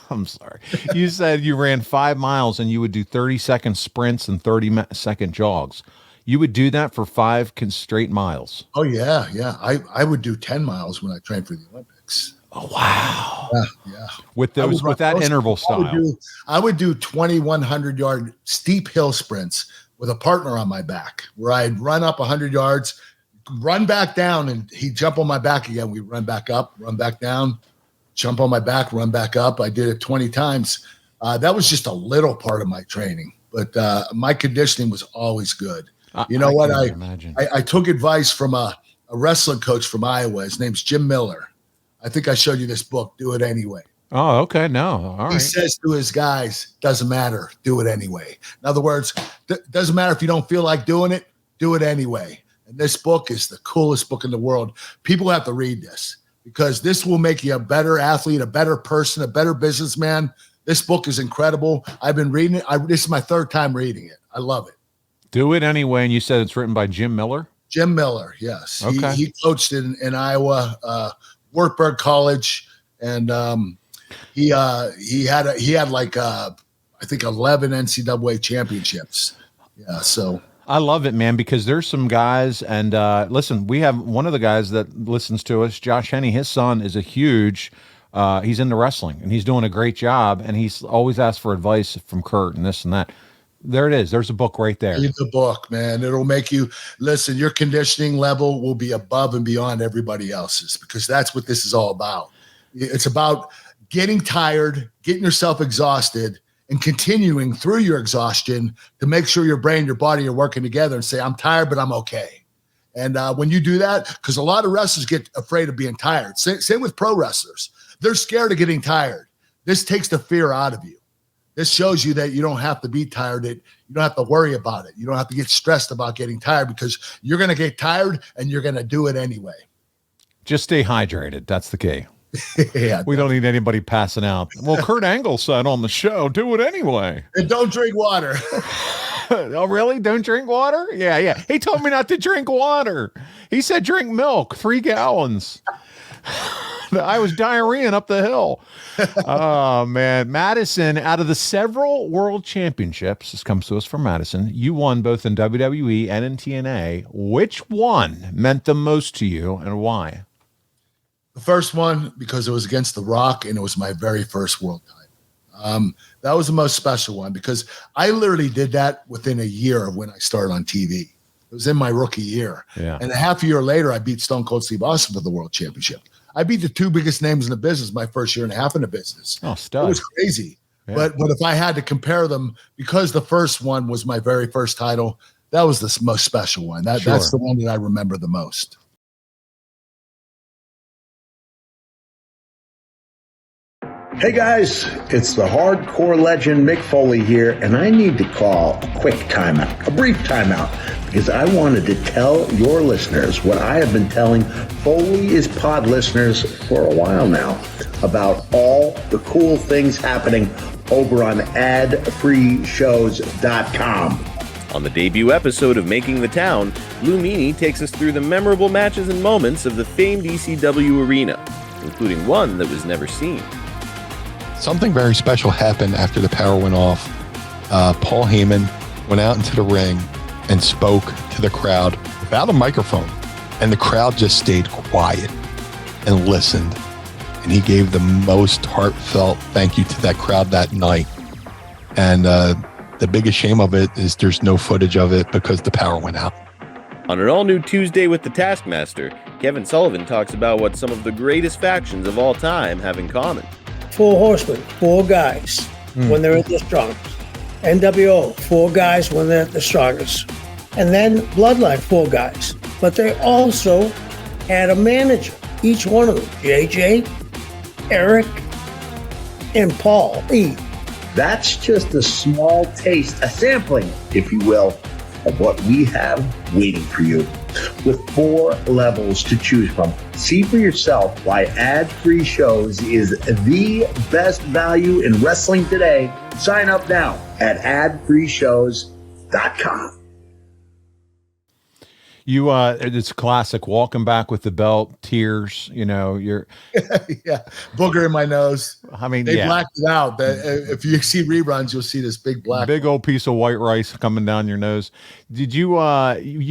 Speaker 4: I'm sorry, you said you ran 5 miles and you would do 30-second sprints and 30-second jogs. You would do that for 5 straight miles.
Speaker 3: Oh, yeah. I would do 10 miles when I trained for the Olympics.
Speaker 4: Oh, wow.
Speaker 3: Yeah.
Speaker 4: With that interval style.
Speaker 3: I would do 2,100-yard steep hill sprints with a partner on my back, where I'd run up 100 yards, run back down, and he'd jump on my back again. We'd run back up, run back down, jump on my back, run back up. I did it 20 times. That was just a little part of my training, but my conditioning was always good. You know what? I took advice from a wrestling coach from Iowa. His name's Jim Miller. I think I showed you this book, Do It Anyway.
Speaker 4: Oh, okay. No. All right.
Speaker 3: He says to his guys, doesn't matter, do it anyway. In other words, doesn't matter if you don't feel like doing it, do it anyway. And this book is the coolest book in the world. People have to read this because this will make you a better athlete, a better person, a better businessman. This book is incredible. I've been reading it. This is my 3rd time reading it. I love it. Do It Anyway,
Speaker 4: and you said it's written by Jim Miller?
Speaker 3: Jim Miller, yes.
Speaker 4: Okay.
Speaker 3: He coached in Iowa, Wartburg College, and he had like I think 11 NCAA championships. Yeah, so
Speaker 4: I love it, man, because there's some guys, and listen, we have one of the guys that listens to us, Josh Henney. His son is a huge. He's into wrestling, and he's doing a great job, and he's always asked for advice from Kurt and this and that. There it is. There's a book right there.
Speaker 3: Read the book, man. It'll make you listen. Your conditioning level will be above and beyond everybody else's because that's what this is all about. It's about getting tired, getting yourself exhausted, and continuing through your exhaustion to make sure your brain, your body are working together and say, I'm tired, but I'm okay. And when you do that, because a lot of wrestlers get afraid of being tired. Same with pro wrestlers. They're scared of getting tired. This takes the fear out of you. This shows you that you don't have to be tired. You don't have to worry about it. You don't have to get stressed about getting tired because you're going to get tired and you're going to do it anyway.
Speaker 4: Just stay hydrated. That's the key.
Speaker 3: Yeah,
Speaker 4: we don't need anybody passing out. Well, Kurt Angle said on the show, do it anyway.
Speaker 3: And don't drink water.
Speaker 4: Oh, really? Don't drink water? Yeah. He told me not to drink water. He said drink milk, 3 gallons. I was diarrheaing up the hill. Oh, man. Madison, out of the several world championships, this comes to us from Madison, you won both in WWE and in TNA. Which one meant the most to you and why?
Speaker 3: The first one, because it was against The Rock, and it was my very first world title. That was the most special one because I literally did that within a year of when I started on TV. It was in my rookie year.
Speaker 4: Yeah.
Speaker 3: And a half a year later, I beat Stone Cold Steve Austin for the world championship. I beat the 2 biggest names in the business my first year and a half in the business.
Speaker 4: Oh, stud.
Speaker 3: It was crazy.
Speaker 4: Yeah.
Speaker 3: But if I had to compare them, because the first one was my very first title, that was the most special one. That's the one that I remember the most.
Speaker 6: Hey guys, it's the hardcore legend Mick Foley here, and I need to call a quick timeout, a brief timeout, because I wanted to tell your listeners what I have been telling Foley is Pod listeners for a while now about all the cool things happening over on AdFreeShows.com.
Speaker 7: On the debut episode of Making the Town, Lou Meany takes us through the memorable matches and moments of the famed ECW arena, including one that was never seen.
Speaker 8: Something very special happened after the power went off. Paul Heyman went out into the ring and spoke to the crowd without a microphone. And the crowd just stayed quiet and listened. And he gave the most heartfelt thank you to that crowd that night. And the biggest shame of it is there's no footage of it because the power went out.
Speaker 7: On an all-new Tuesday with the Taskmaster, Kevin Sullivan talks about what some of the greatest factions of all time have in common.
Speaker 9: 4 horsemen, 4 guys when they're at their strongest. NWO, 4 guys when they're at the strongest. And then Bloodline, 4 guys. But they also had a manager, each one of them. JJ, Eric, and Paul E.
Speaker 6: That's just a small taste, a sampling, if you will, of what we have waiting for you. With 4 levels to choose from, see for yourself why ad-free shows is the best value in wrestling today. Sign up now at adfreeshows.com.
Speaker 4: It's classic. Walking back with the belt, tears. You're
Speaker 3: yeah, booger in my nose.
Speaker 4: I mean,
Speaker 3: they blacked it out. If you see reruns, you'll see this big
Speaker 4: old piece of white rice coming down your nose. Did you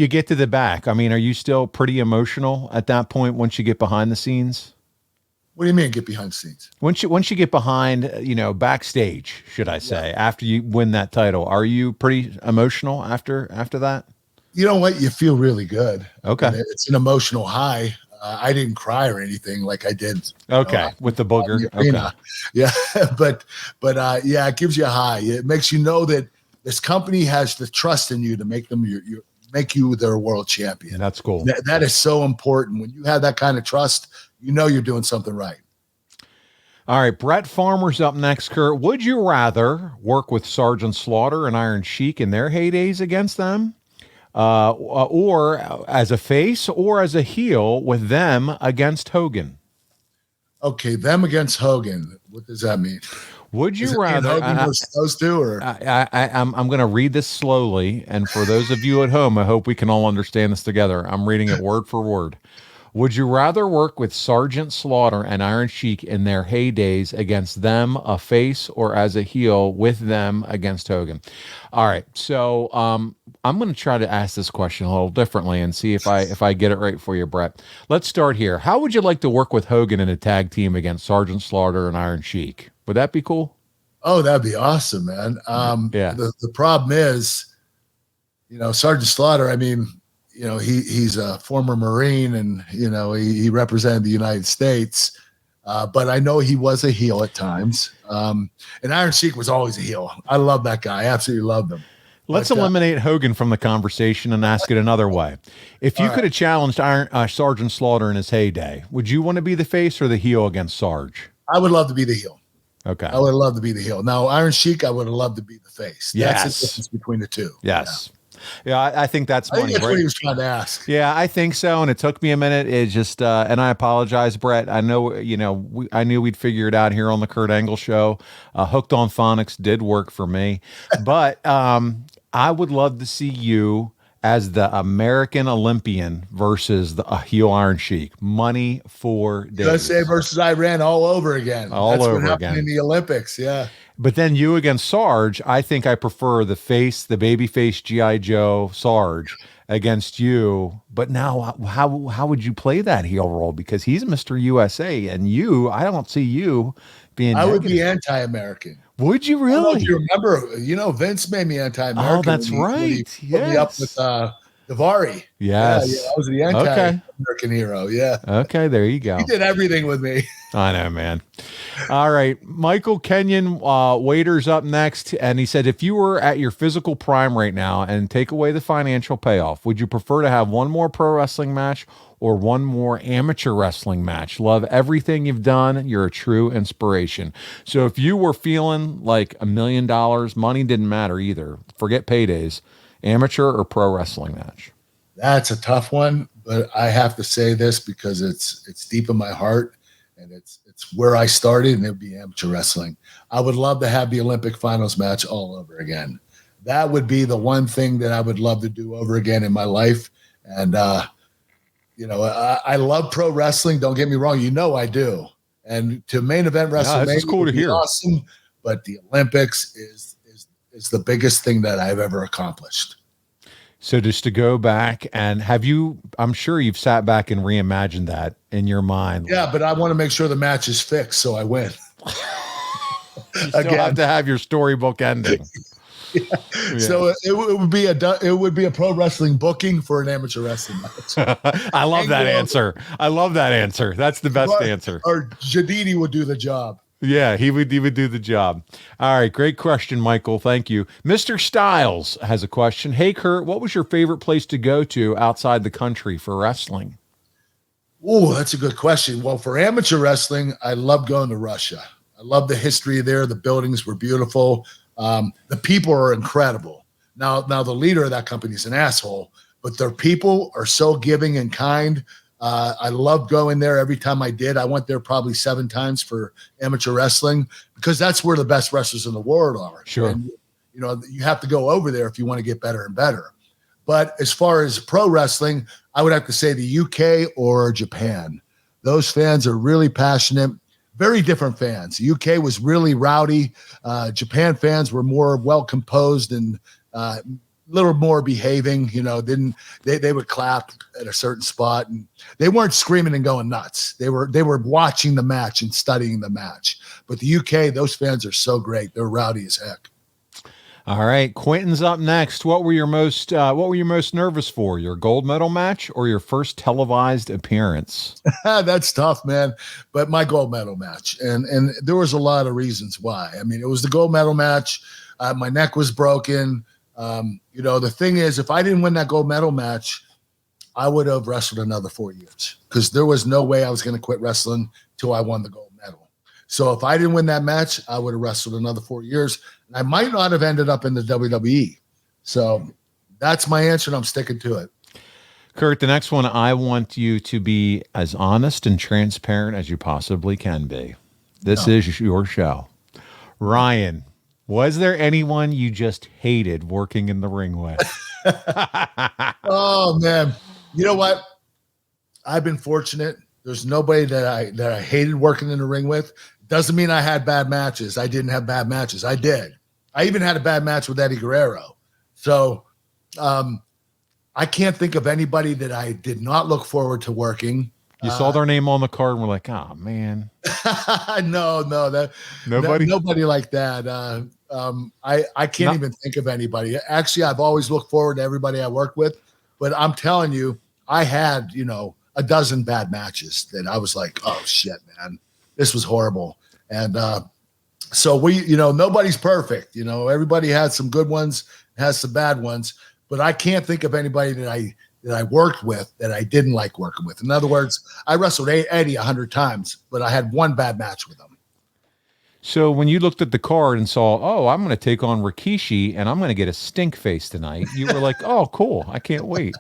Speaker 4: get to the back? I mean, are you still pretty emotional at that point once you get behind the scenes?
Speaker 3: What do you mean get behind the scenes?
Speaker 4: Once you get behind, backstage, should I say, after you win that title, are you pretty emotional after that?
Speaker 3: You know what? You feel really good.
Speaker 4: Okay.
Speaker 3: And it's an emotional high. I didn't cry or anything like I did.
Speaker 4: Okay. With the booger. Okay.
Speaker 3: Yeah. but it gives you a high. It makes you know that this company has the trust in you to make them make you their world champion.
Speaker 4: That's cool.
Speaker 3: That is so important. When you have that kind of trust, you're doing something right.
Speaker 4: All right, Brett Farmer's up next, Kurt. Would you rather work with Sergeant Slaughter and Iron Sheik in their heydays against them? Or as a face or as a heel with them against Hogan?
Speaker 3: Okay, them against Hogan. What does that mean?
Speaker 4: Would you rather
Speaker 3: those two? Or
Speaker 4: I'm going to read this slowly, and for those of you at home, I hope we can all understand this together. I'm reading it word for word. Would you rather work with Sergeant Slaughter and Iron Sheik in their heydays against them, a face, or as a heel with them against Hogan? All right, so I'm going to try to ask this question a little differently and see if I get it right for you, Brett. Let's start here. How would you like to work with Hogan in a tag team against Sergeant Slaughter and Iron Sheik? Would that be cool?
Speaker 3: Oh, that'd be awesome, man.
Speaker 4: Yeah.
Speaker 3: The problem is, Sergeant Slaughter, I mean, he's a former Marine and, he represented the United States. But I know he was a heel at times. And Iron Sheik was always a heel. I love that guy. I absolutely loved him.
Speaker 4: Let's eliminate Hogan from the conversation and ask it another way. If you could have challenged Sergeant Slaughter in his heyday, would you want to be the face or the heel against Sarge?
Speaker 3: I would love to be the heel.
Speaker 4: Okay.
Speaker 3: I would love to be the heel. Now, Iron Sheik, I would have loved to be the face.
Speaker 4: Yes.
Speaker 3: That's the difference between the two.
Speaker 4: Yes. Yeah, I think that's money.
Speaker 3: That's what he was trying to ask.
Speaker 4: Yeah, I think so, and it took me a minute. It just, and I apologize, Brett. I know, I knew we'd figure it out here on the Kurt Angle Show. Hooked on Phonics did work for me, but I would love to see you as the American Olympian versus the heel Iron Sheik. Money for days.
Speaker 3: USA versus Iran all over again.
Speaker 4: That's over
Speaker 3: what happened
Speaker 4: again
Speaker 3: in the Olympics. Yeah.
Speaker 4: But then you against Sarge, I think I prefer the baby face G.I. Joe Sarge against you. But now how would you play that heel role? Because he's Mr. USA and I don't see you being
Speaker 3: I would be anti-American.
Speaker 4: Would you really?
Speaker 3: I don't know if you remember, Vince made me anti-American.
Speaker 4: Oh, that's right.
Speaker 3: Put me up with Davari.
Speaker 4: Yes.
Speaker 3: Yeah, I was the anti-American hero. Yeah.
Speaker 4: Okay, there you go.
Speaker 3: He did everything with me.
Speaker 4: I know, man. All right. Michael Kenyon, waiter's up next. And he said, if you were at your physical prime right now and take away the financial payoff, would you prefer to have one more pro wrestling match or one more amateur wrestling match? Love everything you've done. You're a true inspiration. So if you were feeling like $1 million, money didn't matter either. Forget paydays. Amateur or pro wrestling match?
Speaker 3: That's a tough one, but I have to say this because it's deep in my heart. And it's where I started, and it would be amateur wrestling. I would love to have the Olympic finals match all over again. That would be the one thing that I would love to do over again in my life. And, I love pro wrestling. Don't get me wrong. I do. And to main event WrestleMania,
Speaker 4: this is cool to hear.
Speaker 3: Awesome. But the Olympics is the biggest thing that I've ever accomplished.
Speaker 4: So just to go back and I'm sure you've sat back and reimagined that in your mind.
Speaker 3: Yeah, but I want to make sure the match is fixed so I win.
Speaker 4: You still have to have your storybook ending.
Speaker 3: Yeah. So it would be a pro wrestling booking for an amateur wrestling match.
Speaker 4: I love that answer. That's the best answer.
Speaker 3: Or Jadidi would do the job.
Speaker 4: Yeah, he would do the job. All right, great question, Michael. Thank you. Mr. Styles has a question. Hey, Kurt, what was your favorite place to go to outside the country for wrestling?
Speaker 3: Oh, that's a good question. Well, for amateur wrestling, I love going to Russia. I love the history there. The buildings were beautiful. The people are incredible. Now the leader of that company is an asshole, but their people are so giving and kind. I loved going there every time I did. I went there probably 7 times for amateur wrestling because that's where the best wrestlers in the world are.
Speaker 4: Sure.
Speaker 3: And, you have to go over there if you want to get better and better. But as far as pro wrestling, I would have to say the UK or Japan. Those fans are really passionate, very different fans. The UK was really rowdy. Japan fans were more well-composed and little more behaving, they would clap at a certain spot and they weren't screaming and going nuts. They were watching the match and studying the match. But the UK, those fans are so great. They're rowdy as heck.
Speaker 4: All right. Quentin's up next. What were you most nervous for? Your gold medal match or your first televised appearance?
Speaker 3: That's tough, man. But my gold medal match. And there was a lot of reasons why. I mean, it was the gold medal match. My neck was broken. The thing is, if I didn't win that gold medal match, I would have wrestled another 4 years because there was no way I was going to quit wrestling till I won the gold medal. So if I didn't win that match, I would have wrestled another 4 years. And I might not have ended up in the WWE. So that's my answer, and I'm sticking to it.
Speaker 4: Kurt, the next one, I want you to be as honest and transparent as you possibly can be. This is your show. Ryan, was there anyone you just hated working in the ring with?
Speaker 3: Oh, man. You know what? I've been fortunate. There's nobody that I hated working in the ring with. Doesn't mean I had bad matches. I didn't have bad matches. I did. I even had a bad match with Eddie Guerrero. So I can't think of anybody that I did not look forward to working.
Speaker 4: You saw their name on the card and were like, oh, man.
Speaker 3: No, nobody like that. I can't even think of anybody. Actually, I've always looked forward to everybody I work with, but I'm telling you, I had, a dozen bad matches that I was like, oh shit, man, this was horrible. And so nobody's perfect. Everybody has some good ones, has some bad ones, but I can't think of anybody that I worked with that I didn't like working with. In other words, I wrestled Eddie 100 times, but I had one bad match with him.
Speaker 4: So when you looked at the card and saw, oh, I'm going to take on Rikishi and I'm going to get a stink face tonight, you were like, oh, cool. I can't wait.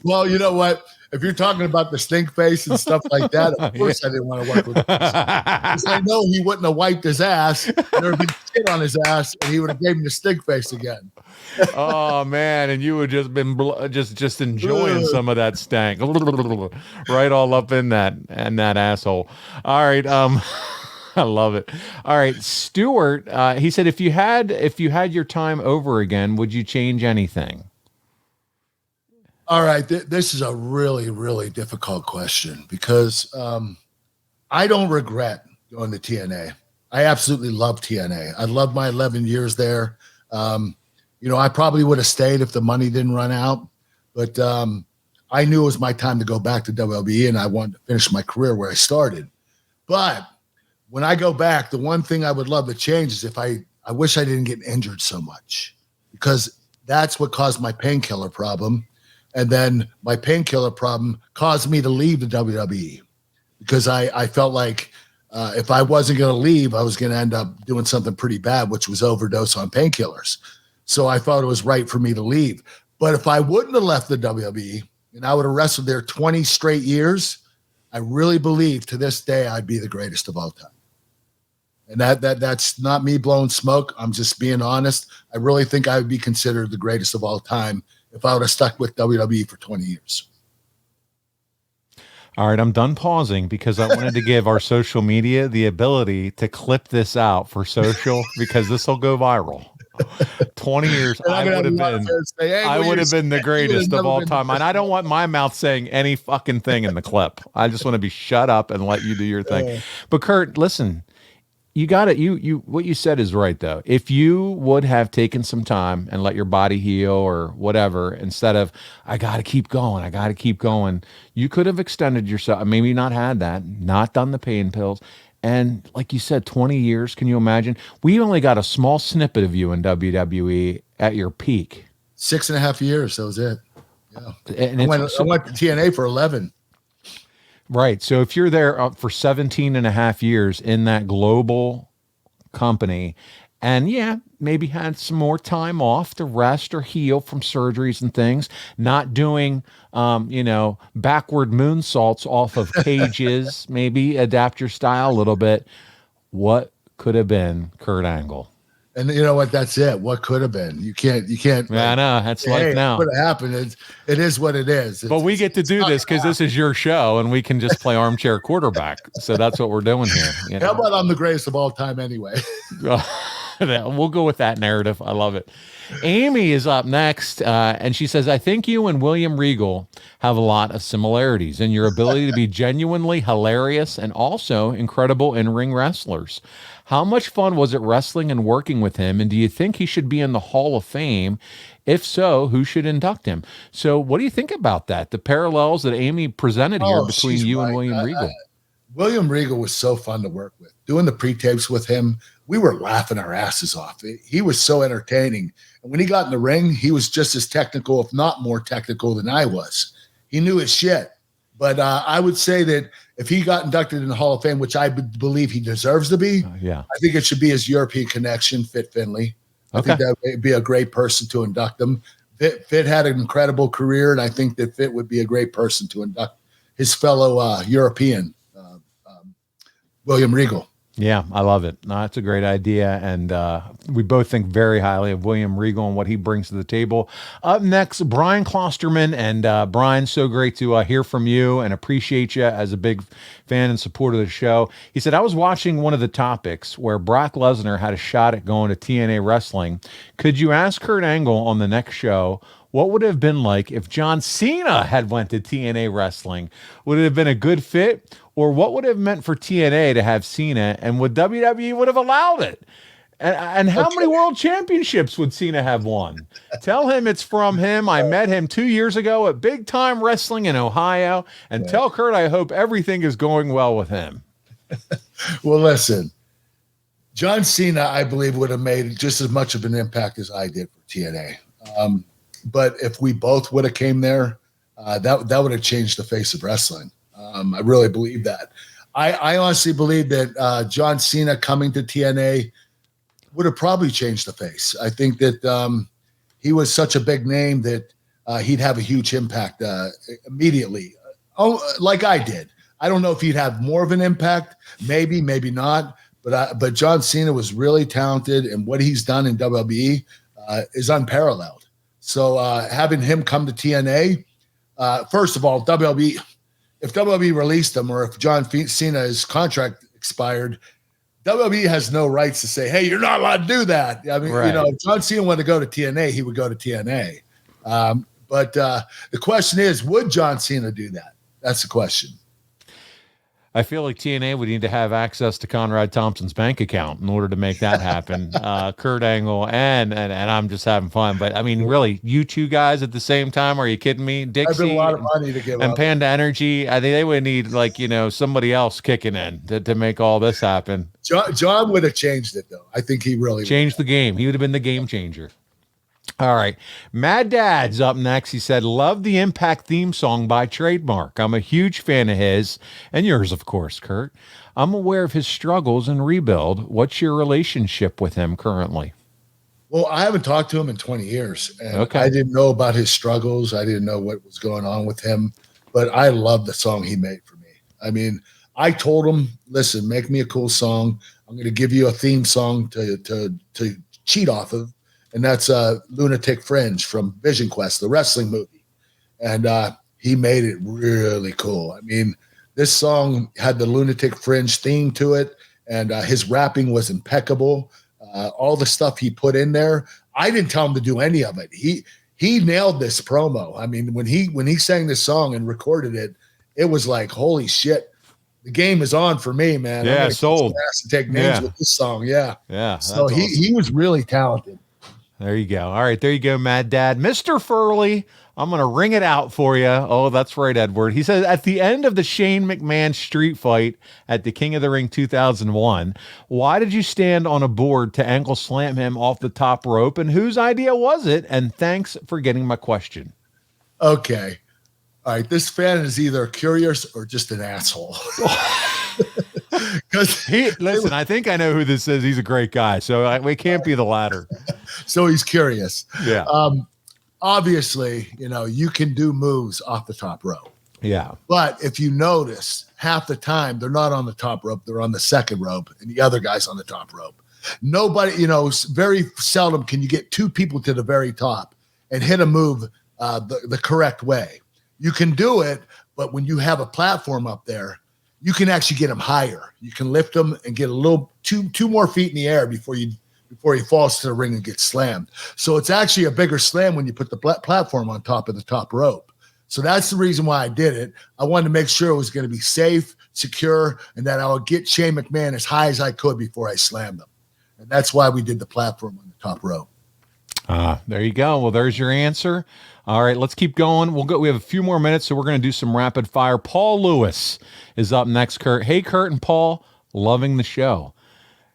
Speaker 3: Well, you know what? If you're talking about the stink face and stuff like that, of course I didn't want to work with him. Because I know he wouldn't have wiped his ass. There would be shit on his ass, and he would have gave him the stink face again.
Speaker 4: Oh man, and you would just been just enjoying some of that stank, right all up in that asshole. All right, I love it. All right, Stuart. He said, if you had your time over again, would you change anything?
Speaker 3: All right, this is a really, really difficult question because I don't regret going to TNA. I absolutely love TNA. I loved my 11 years there. I probably would have stayed if the money didn't run out, but I knew it was my time to go back to WWE, and I wanted to finish my career where I started. But when I go back, the one thing I would love to change is I wish I didn't get injured so much, because that's what caused my painkiller problem. And then my painkiller problem caused me to leave the WWE, because I felt like if I wasn't going to leave, I was going to end up doing something pretty bad, which was overdose on painkillers. So I thought it was right for me to leave. But if I wouldn't have left the WWE and I would have wrestled there 20 straight years, I really believe to this day I'd be the greatest of all time. And that's not me blowing smoke. I'm just being honest. I really think I would be considered the greatest of all time if I would have stuck with WWE for 20 years.
Speaker 4: All right, I'm done pausing because I wanted to give our social media the ability to clip this out for social, because this will go viral. 20 years, I would have been the greatest of all time. And I don't want my mouth saying any fucking thing in the clip. I just want to be shut up and let you do your thing. But Kurt, listen, you got it. You what you said is right, though. If you would have taken some time and let your body heal or whatever, instead of, I got to keep going, you could have extended yourself. Maybe not had that, not done the pain pills. And like you said, 20 years, can you imagine? We only got a small snippet of you in WWE at your peak.
Speaker 3: 6.5 years, that was it. Yeah. And I went to TNA for 11.
Speaker 4: Right. So if you're there for 17 and a half years in that global company, and yeah, maybe had some more time off to rest or heal from surgeries and things, not doing, backward moonsaults off of cages, maybe adapt your style a little bit. What could have been Kurt Angle?
Speaker 3: And you know what? That's it. What could have been? You can't.
Speaker 4: Yeah, I know. That's life now.
Speaker 3: What happened? It is what it is.
Speaker 4: But we get to do this because this is your show, and we can just play armchair quarterback. So that's what we're doing here. You know?
Speaker 3: How about I'm the greatest of all time anyway?
Speaker 4: We'll go with that narrative. I love it. Amy is up next, and she says, I think you and William Regal have a lot of similarities in your ability to be genuinely hilarious and also incredible in-ring wrestlers. How much fun was it wrestling and working with him, and do you think he should be in the Hall of Fame? If so, who should induct him? So what do you think about that? The parallels that Amy presented here between you and William Regal.
Speaker 3: William Regal was so fun to work with. Doing the pre-tapes with him, we were laughing our asses off. He was so entertaining. And when he got in the ring, he was just as technical, if not more technical than I was. He knew his shit. But I would say that if he got inducted in the Hall of Fame, which I believe he deserves to be, I think it should be his European connection, Fit Finlay. I think that would be a great person to induct him. Fit had an incredible career, and I think that Fit would be a great person to induct his fellow European, William Regal.
Speaker 4: Yeah, I love it. No, that's a great idea. And we both think very highly of William Regal and what he brings to the table. Up next, Brian Klosterman. And Brian, so great to hear from you and appreciate you as a big fan and supporter of the show. He said, I was watching one of the topics where Brock Lesnar had a shot at going to TNA Wrestling. Could you ask Kurt Angle on the next show what would it have been like if John Cena had went to TNA Wrestling? Would it have been a good fit? Or what would it have meant for TNA to have Cena? And would WWE would have allowed it? And how many world championships would Cena have won? Tell him it's from him. I met him 2 years ago at Big Time Wrestling in Ohio. And tell Kurt I hope everything is going well with him.
Speaker 3: Well, listen. John Cena, I believe, would have made just as much of an impact as I did for TNA. But if we both would have came there, that would have changed the face of wrestling. I really believe that. I honestly believe that John Cena coming to TNA would have probably changed the face. I think that he was such a big name that he'd have a huge impact immediately. Like I did. I don't know if he'd have more of an impact. Maybe, maybe not. But John Cena was really talented, and what he's done in WWE is unparalleled. So having him come to TNA, first of all, WWE, if WWE released him or if John Cena's contract expired, WWE has no rights to say, hey, you're not allowed to do that. I mean, if John Cena wanted to go to TNA, he would go to TNA. But the question is, would John Cena do that? That's the question.
Speaker 4: I feel like TNA would need to have access to Conrad Thompson's bank account in order to make that happen. Kurt Angle and I'm just having fun. But I mean, really, you two guys at the same time? Are you kidding me? Dixie
Speaker 3: I've been a lot of money to give
Speaker 4: and
Speaker 3: up.
Speaker 4: Panda Energy. I think they would need somebody else kicking in to make all this happen.
Speaker 3: John would have changed it though. I think he really
Speaker 4: changed the game. He would have been the game changer. All right. Mad Dad's up next. He said, love the Impact theme song by Trademark. I'm a huge fan of his and yours, of course, Kurt. I'm aware of his struggles and rebuild. What's your relationship with him currently?
Speaker 3: Well, I haven't talked to him in 20 years. And I didn't know about his struggles. I didn't know what was going on with him. But I love the song he made for me. I mean, I told him, listen, make me a cool song. I'm going to give you a theme song to cheat off of. And that's Lunatic Fringe from Vision Quest, the wrestling movie. And he made it really cool. I mean, this song had the Lunatic Fringe theme to it, and his rapping was impeccable. All the stuff he put in there, I didn't tell him to do any of it. He nailed this promo. I mean, when he sang this song and recorded it, it was like, holy shit. The game is on for me, man.
Speaker 4: Yeah, sold.
Speaker 3: To take names with this song. Yeah. So
Speaker 4: awesome.
Speaker 3: he was really talented.
Speaker 4: There you go. All right, there you go, Mad Dad. Mr. Furley, I'm going to ring it out for you. Oh, that's right, Edward. He says, at the end of the Shane McMahon street fight at the King of the Ring 2001, why did you stand on a board to ankle slam him off the top rope, and whose idea was it? And thanks for getting my question.
Speaker 3: Okay. All right, this fan is either curious or just an asshole.
Speaker 4: Listen, I think I know who this is. He's a great guy, so we can't be the latter.
Speaker 3: So he's curious.
Speaker 4: Yeah.
Speaker 3: Obviously, you can do moves off the top rope.
Speaker 4: Yeah.
Speaker 3: But if you notice, half the time they're not on the top rope, they're on the second rope, and the other guy's on the top rope. Nobody, very seldom can you get two people to the very top and hit a move the correct way. You can do it, but when you have a platform up there, you can actually get them higher. You can lift them and get a little two more feet in the air before he falls to the ring and gets slammed. So it's actually a bigger slam when you put the platform on top of the top rope. So that's the reason why I did it. I wanted to make sure it was going to be safe, secure, and that I would get Shane McMahon as high as I could before I slammed him. And that's why we did the platform on the top rope.
Speaker 4: There you go. Well, there's your answer. All right, let's keep going. We have a few more minutes, so we're going to do some rapid fire. Paul Lewis is up next, Kurt. Hey, Kurt and Paul, loving the show.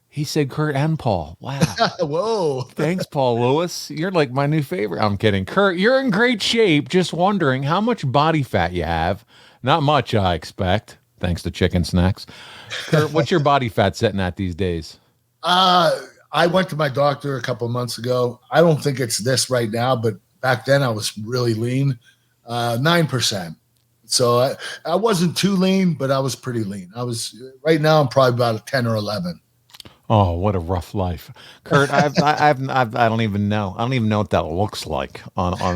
Speaker 4: He said Kurt and Paul. Wow.
Speaker 3: Whoa.
Speaker 4: Thanks, Paul Lewis. You're like my new favorite. I'm kidding. Kurt, you're in great shape. Just wondering how much body fat you have. Not much, I expect, thanks to chicken snacks. Kurt, what's your body fat sitting at these days?
Speaker 3: I went to my doctor a couple of months ago. I don't think it's this right now, but back then I was really lean, 9%. So I wasn't too lean, but I was pretty lean. Right now I'm probably about a 10 or 11.
Speaker 4: Oh, what a rough life, Kurt. I don't even know. I don't even know what that looks like.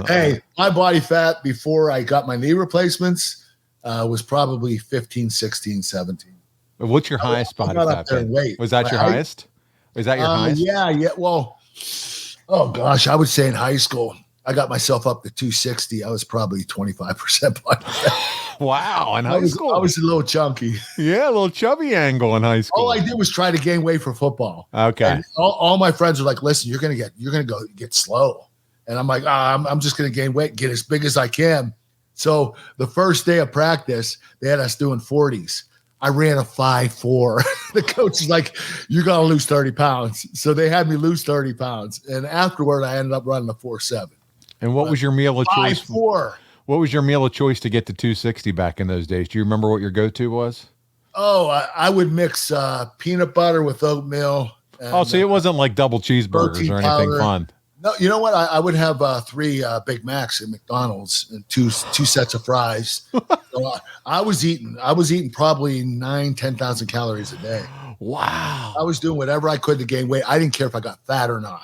Speaker 3: Hey, my body fat before I got my knee replacements was probably 15, 16, 17.
Speaker 4: What's your highest body fat? Was that your highest? Was that your highest?
Speaker 3: Yeah. Well, oh gosh, I would say in high school, I got myself up to 260. I was probably 25% body fat.
Speaker 4: Wow, in high school.
Speaker 3: I was a little chunky.
Speaker 4: Yeah, a little chubby angle in high school.
Speaker 3: All I did was try to gain weight for football.
Speaker 4: Okay.
Speaker 3: And all my friends were like, "Listen, you're gonna get slow," and I'm like, I'm just gonna gain weight, get as big as I can. So the first day of practice, they had us doing 40s. I ran a 5.4. The coach is like, "You're gonna lose 30 pounds." So they had me lose 30 pounds, and afterward, I ended up running a 4.7.
Speaker 4: And what was your meal of choice?
Speaker 3: 5.4.
Speaker 4: What was your meal of choice to get to 260 back in those days? Do you remember what your go-to was?
Speaker 3: Oh, I would mix peanut butter with oatmeal. And,
Speaker 4: so it wasn't like double cheeseburgers or anything
Speaker 3: powder.
Speaker 4: fun.
Speaker 3: No, you know what? I would have 3 Big Macs at McDonald's and two sets of fries. So I was eating probably 10,000 calories a day.
Speaker 4: Wow.
Speaker 3: I was doing whatever I could to gain weight. I didn't care if I got fat or not.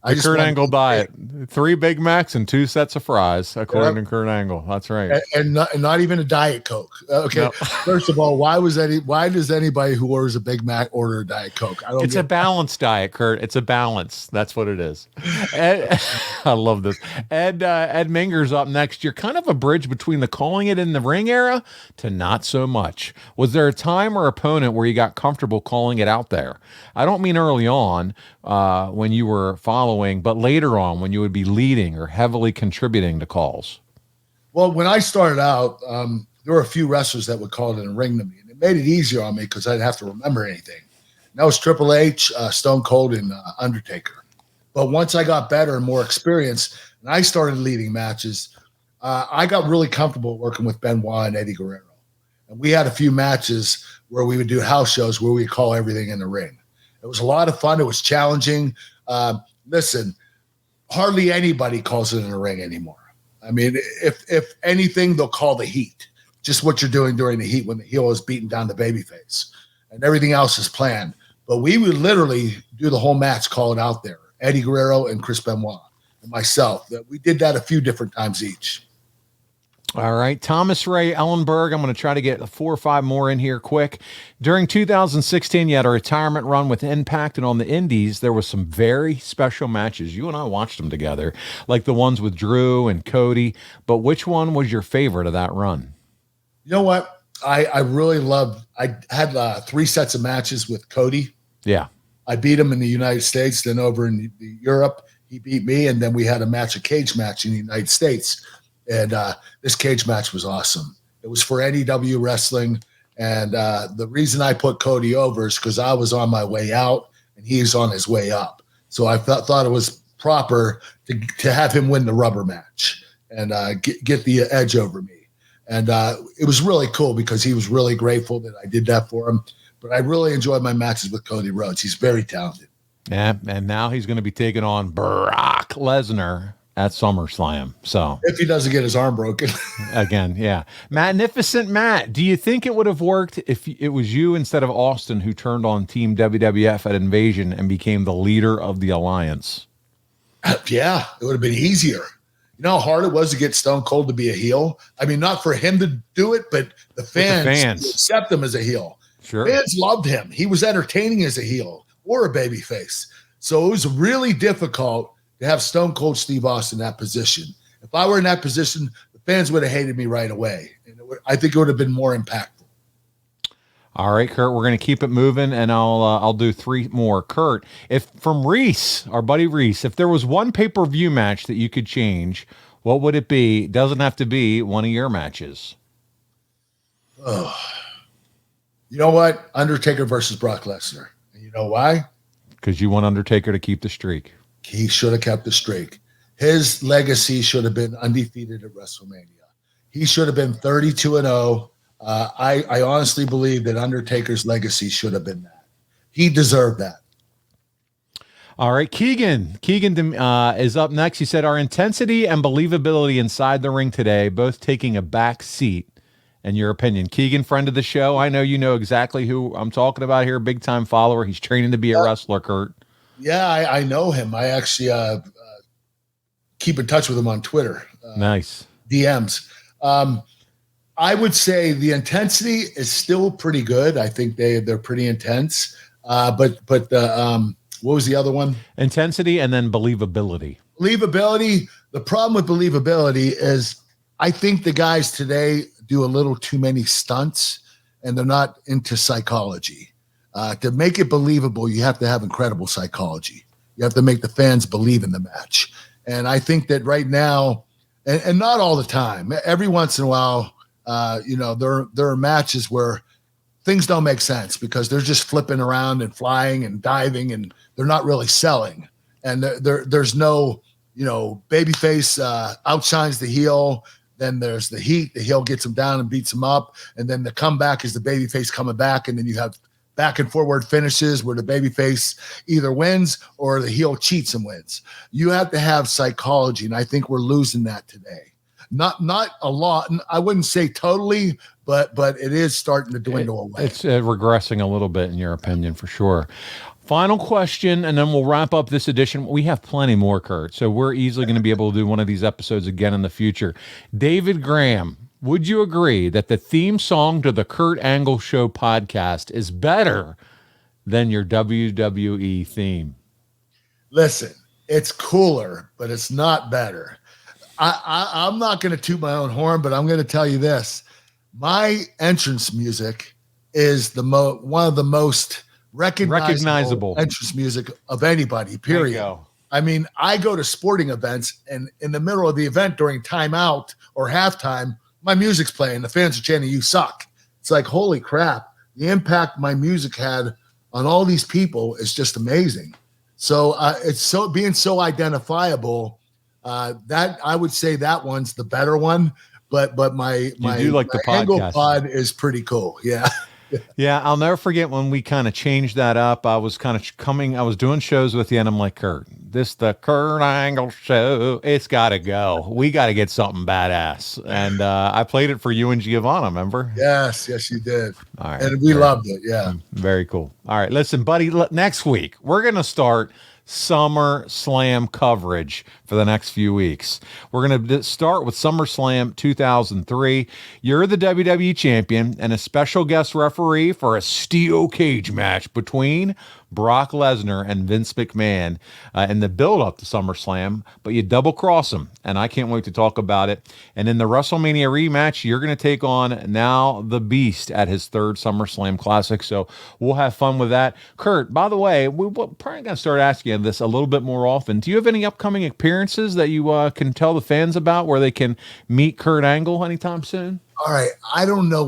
Speaker 4: The Kurt Angle diet: 3 Big Macs and 2 sets of fries, according to Kurt Angle. That's right,
Speaker 3: and not even a Diet Coke. Okay, no. First of all, why does anybody who orders a Big Mac order a Diet Coke?
Speaker 4: It's a balanced diet, Kurt. It's a balance. That's what it is. Ed, I love this. Ed Minger's up next. You're kind of a bridge between the calling it in the ring era to not so much. Was there a time or opponent where you got comfortable calling it out there? I don't mean early on when you were following, but later on when you would be leading or heavily contributing to calls.
Speaker 3: Well, when I started out, there were a few wrestlers that would call it in the ring to me, and it made it easier on me because I didn't have to remember anything. And that was Triple H, Stone Cold, and Undertaker. But once I got better and more experience, and I started leading matches, I got really comfortable working with Benoit and Eddie Guerrero. And we had a few matches where we would do house shows where we call everything in the ring. It was a lot of fun. It was challenging. Listen, hardly anybody calls it in the ring anymore. I mean, if anything, they'll call the heat. Just what you're doing during the heat when the heel is beating down the babyface. And everything else is planned. But we would literally do the whole match, call it out there. Eddie Guerrero and Chris Benoit and myself. We did that a few different times each.
Speaker 4: All right. Thomas Ray Ellenberg. I'm going to try to get 4 or 5 more in here quick. During 2016, you had a retirement run with Impact, and on the Indies, there was some very special matches. You and I watched them together, like the ones with Drew and Cody. But which one was your favorite of that run?
Speaker 3: You know what? I really loved, I had 3 sets of matches with Cody.
Speaker 4: Yeah.
Speaker 3: I beat him in the United States, then over in Europe, he beat me, and then we had a cage match in the United States. And this cage match was awesome. It was for NEW Wrestling. And the reason I put Cody over is because I was on my way out and he's on his way up. So I thought it was proper to have him win the rubber match and get the edge over me. And it was really cool because he was really grateful that I did that for him. But I really enjoyed my matches with Cody Rhodes. He's very talented.
Speaker 4: Yeah, and now he's going to be taking on Brock Lesnar at SummerSlam. So
Speaker 3: if he doesn't get his arm broken.
Speaker 4: Again, yeah. Magnificent Matt, do you think it would have worked if it was you instead of Austin who turned on Team WWF at Invasion and became the leader of the alliance?
Speaker 3: Yeah, it would have been easier. You know how hard it was to get Stone Cold to be a heel? I mean, not for him to do it, but the fans. To accept him as a heel.
Speaker 4: Sure.
Speaker 3: Fans loved him. He was entertaining as a heel or a babyface. So it was really difficult to have Stone Cold Steve Austin in that position. If I were in that position, the fans would have hated me right away. And I think it would have been more impactful.
Speaker 4: All right, Kurt, we're going to keep it moving, and I'll do 3 more. Kurt, if from Reese, our buddy Reese, if there was one pay-per-view match that you could change, what would it be? It doesn't have to be one of your matches.
Speaker 3: Oh. You know what? Undertaker versus Brock Lesnar. And you know why?
Speaker 4: Because you want Undertaker to keep the streak.
Speaker 3: He should have kept the streak. His legacy should have been undefeated at WrestleMania. He should have been 32-0. I honestly believe that Undertaker's legacy should have been that. He deserved that.
Speaker 4: All right, Keegan. Keegan is up next. He said, our intensity and believability inside the ring today, both taking a back seat. In your opinion, Keegan, friend of the show. I know you know exactly who I'm talking about here. Big time follower. He's training to be a wrestler, Kurt.
Speaker 3: Yeah, I know him. I actually keep in touch with him on Twitter.
Speaker 4: Nice.
Speaker 3: DMs. I would say the intensity is still pretty good. I think they're pretty intense. But what was the other one?
Speaker 4: Intensity and then believability.
Speaker 3: Believability. The problem with believability is I think the guys today do a little too many stunts and they're not into psychology. To make it believable, you have to have incredible psychology. You have to make the fans believe in the match. And I think that right now, and not all the time, every once in a while, there are matches where things don't make sense because they're just flipping around and flying and diving and they're not really selling. And there's no, babyface outshines the heel. Then there's the heat. The heel gets him down and beats him up. And then the comeback is the babyface coming back. And then you have back and forward finishes where the babyface either wins or the heel cheats and wins. You have to have psychology. And I think we're losing that today. Not a lot. I wouldn't say totally, but it is starting to dwindle away.
Speaker 4: It's regressing a little bit in your opinion, for sure. Final question, and then we'll wrap up this edition. We have plenty more, Kurt, so we're easily going to be able to do one of these episodes again in the future. David Graham, would you agree that the theme song to the Kurt Angle Show podcast is better than your WWE theme?
Speaker 3: Listen, it's cooler, but it's not better. I'm not going to toot my own horn, but I'm going to tell you this. My entrance music is one of the most recognizable entrance music of anybody, period. I mean, I go to sporting events and in the middle of the event during timeout or halftime, my music's playing. The fans are chanting, "You suck." It's like, holy crap. The impact my music had on all these people is just amazing. So it's being so identifiable that I would say that one's the better one. But my
Speaker 4: the
Speaker 3: Angle Pod is pretty cool. Yeah.
Speaker 4: Yeah, I'll never forget when we kind of changed that up. I was doing shows with you, and I'm like, Kurt, the Kurt Angle Show, it's got to go. We got to get something badass. And I played it for you and Giovanna, remember?
Speaker 3: Yes, you did.
Speaker 4: All right.
Speaker 3: And we loved it, yeah.
Speaker 4: Very cool. All right, listen, buddy, next week, we're going to start SummerSlam coverage for the next few weeks. We're going to start with SummerSlam 2003. You're the WWE champion and a special guest referee for a steel cage match between Brock Lesnar and Vince McMahon in the build-up to SummerSlam, but you double-cross him, and I can't wait to talk about it. And in the WrestleMania rematch, you're going to take on now the Beast at his third SummerSlam Classic, so we'll have fun with that. Kurt, by the way, we're probably going to start asking you this a little bit more often. Do you have any upcoming appearances that you can tell the fans about where they can meet Kurt Angle anytime soon?
Speaker 3: All right, I don't know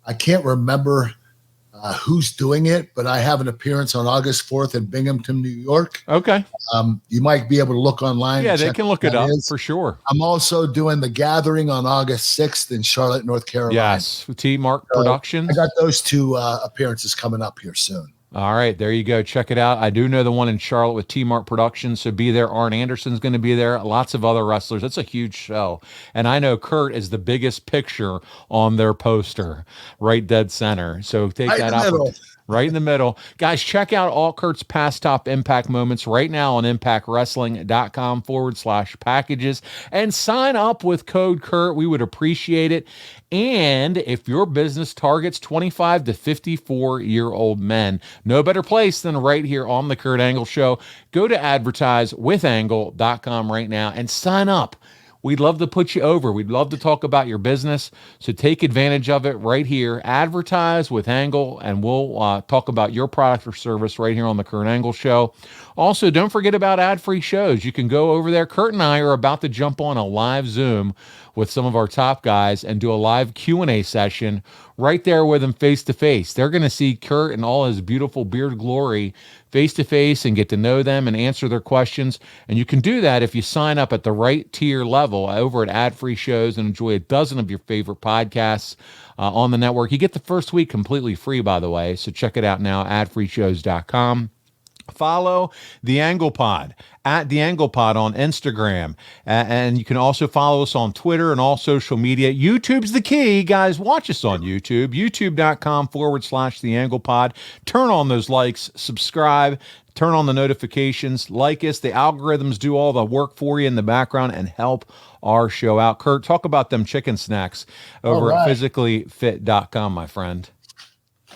Speaker 3: I can't remember who's doing it, but I have an appearance on August 4th in Binghamton, New York.
Speaker 4: Okay.
Speaker 3: You might be able to look online.
Speaker 4: Yeah, they can look it up for sure.
Speaker 3: I'm also doing The Gathering on August 6th in Charlotte, North Carolina.
Speaker 4: Yes, with T-Mark Productions.
Speaker 3: I got those 2 appearances coming up here soon.
Speaker 4: All right, there you go. Check it out. I do know the one in Charlotte with T-Mark Productions, so be there. Arn Anderson's going to be there. Lots of other wrestlers. It's a huge show. And I know Kurt is the biggest picture on their poster, right dead center. So take that out. Right in the middle. Guys, check out all Kurt's past top Impact moments right now on impactwrestling.com/packages and sign up with code Kurt. We would appreciate it. And if your business targets 25 to 54-year-old men, no better place than right here on the Kurt Angle Show. Go to advertisewithangle.com right now and sign up. We'd love to put you over. We'd love to talk about your business. So take advantage of it right here. Advertise with Angle, and we'll talk about your product or service right here on the Kurt Angle Show. Also, don't forget about ad-free shows. You can go over there. Kurt and I are about to jump on a live Zoom with some of our top guys and do a live Q&A session right there with them face-to-face. They're going to see Kurt in all his beautiful beard glory face-to-face and get to know them and answer their questions. And you can do that if you sign up at the right tier level over at Ad-Free Shows and enjoy a dozen of your favorite podcasts on the network. You get the first week completely free, by the way, so check it out now, adfreeshows.com. Follow The Angle Pod at The Angle Pod on Instagram. And you can also follow us on Twitter and all social media. YouTube's the key. Guys, watch us on YouTube, youtube.com/The Angle Pod. Turn on those likes, subscribe, turn on the notifications, like us. The algorithms do all the work for you in the background and help our show out. Kurt, talk about them chicken snacks over at physicallyfit.com, my friend.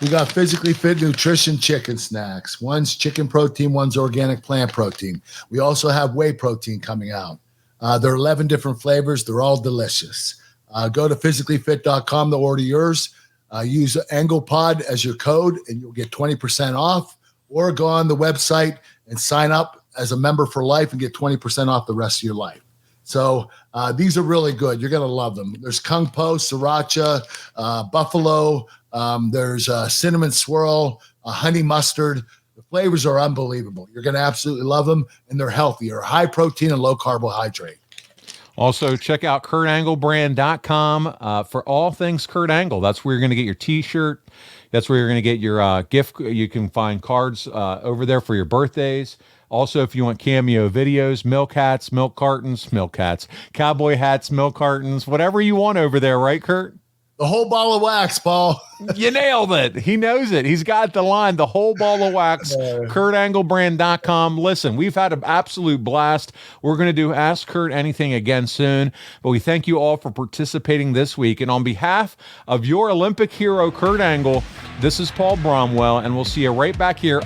Speaker 3: We got Physically Fit Nutrition chicken snacks. One's chicken protein, one's organic plant protein. We also have whey protein coming out. There are 11 different flavors. They're all delicious. Go to physicallyfit.com to order yours. Use AnglePod as your code, and you'll get 20% off. Or go on the website and sign up as a member for life and get 20% off the rest of your life. So these are really good. You're going to love them. There's Kung Po, Sriracha, Buffalo. There's cinnamon swirl, honey mustard. The flavors are unbelievable. You're going to absolutely love them, and they're healthier, high protein and low carbohydrate.
Speaker 4: Also, check out KurtAngleBrand.com for all things Kurt Angle. That's where you're going to get your T-shirt. That's where you're going to get your gift. You can find cards over there for your birthdays. Also, if you want cameo videos, milk hats, milk cartons, cowboy hats, milk cartons, whatever you want over there, right, Kurt?
Speaker 3: The whole ball of wax, Paul.
Speaker 4: You nailed it. He knows it. He's got the line, the whole ball of wax, KurtAngleBrand.com. Listen, we've had an absolute blast. We're going to do Ask Kurt Anything again soon, but we thank you all for participating this week. And on behalf of your Olympic hero, Kurt Angle, this is Paul Bromwell, and we'll see you right back here.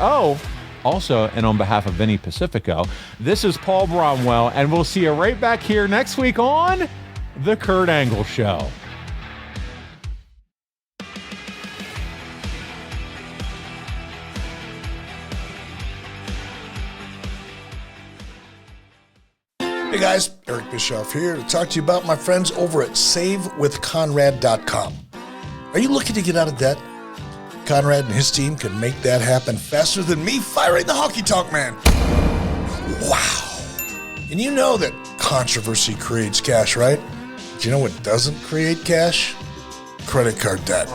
Speaker 4: Also, and on behalf of Vinny Pacifico, this is Paul Bromwell, and we'll see you right back here next week on The Kurt Angle Show.
Speaker 10: Hey guys, Eric Bischoff here to talk to you about my friends over at SaveWithConrad.com. Are you looking to get out of debt? Conrad and his team can make that happen faster than me firing the honky tonk man. Wow. And you know that controversy creates cash, right? Do you know what doesn't create cash? Credit card debt.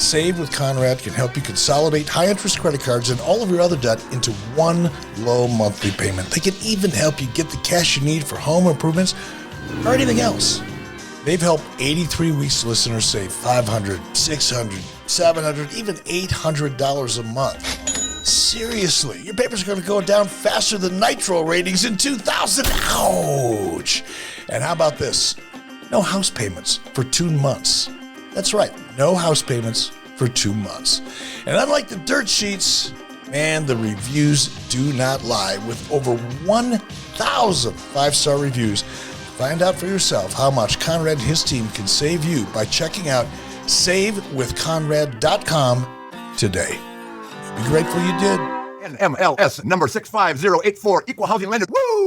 Speaker 10: Save with Conrad can help you consolidate high-interest credit cards and all of your other debt into one low monthly payment. They can even help you get the cash you need for home improvements or anything else. They've helped 83 Weeks listeners save $500, $600, $700, even $800 a month. Seriously, your papers are going to go down faster than Nitro ratings in 2000. Ouch! And how about this? No house payments for 2 months. That's right, no house payments for 2 months. And unlike the dirt sheets, man, the reviews do not lie. With over 1,000 5-star reviews, find out for yourself how much Conrad and his team can save you by checking out SaveWithConrad.com today. You'll be grateful you did.
Speaker 11: NMLS number 65084, Equal Housing Lender. Woo!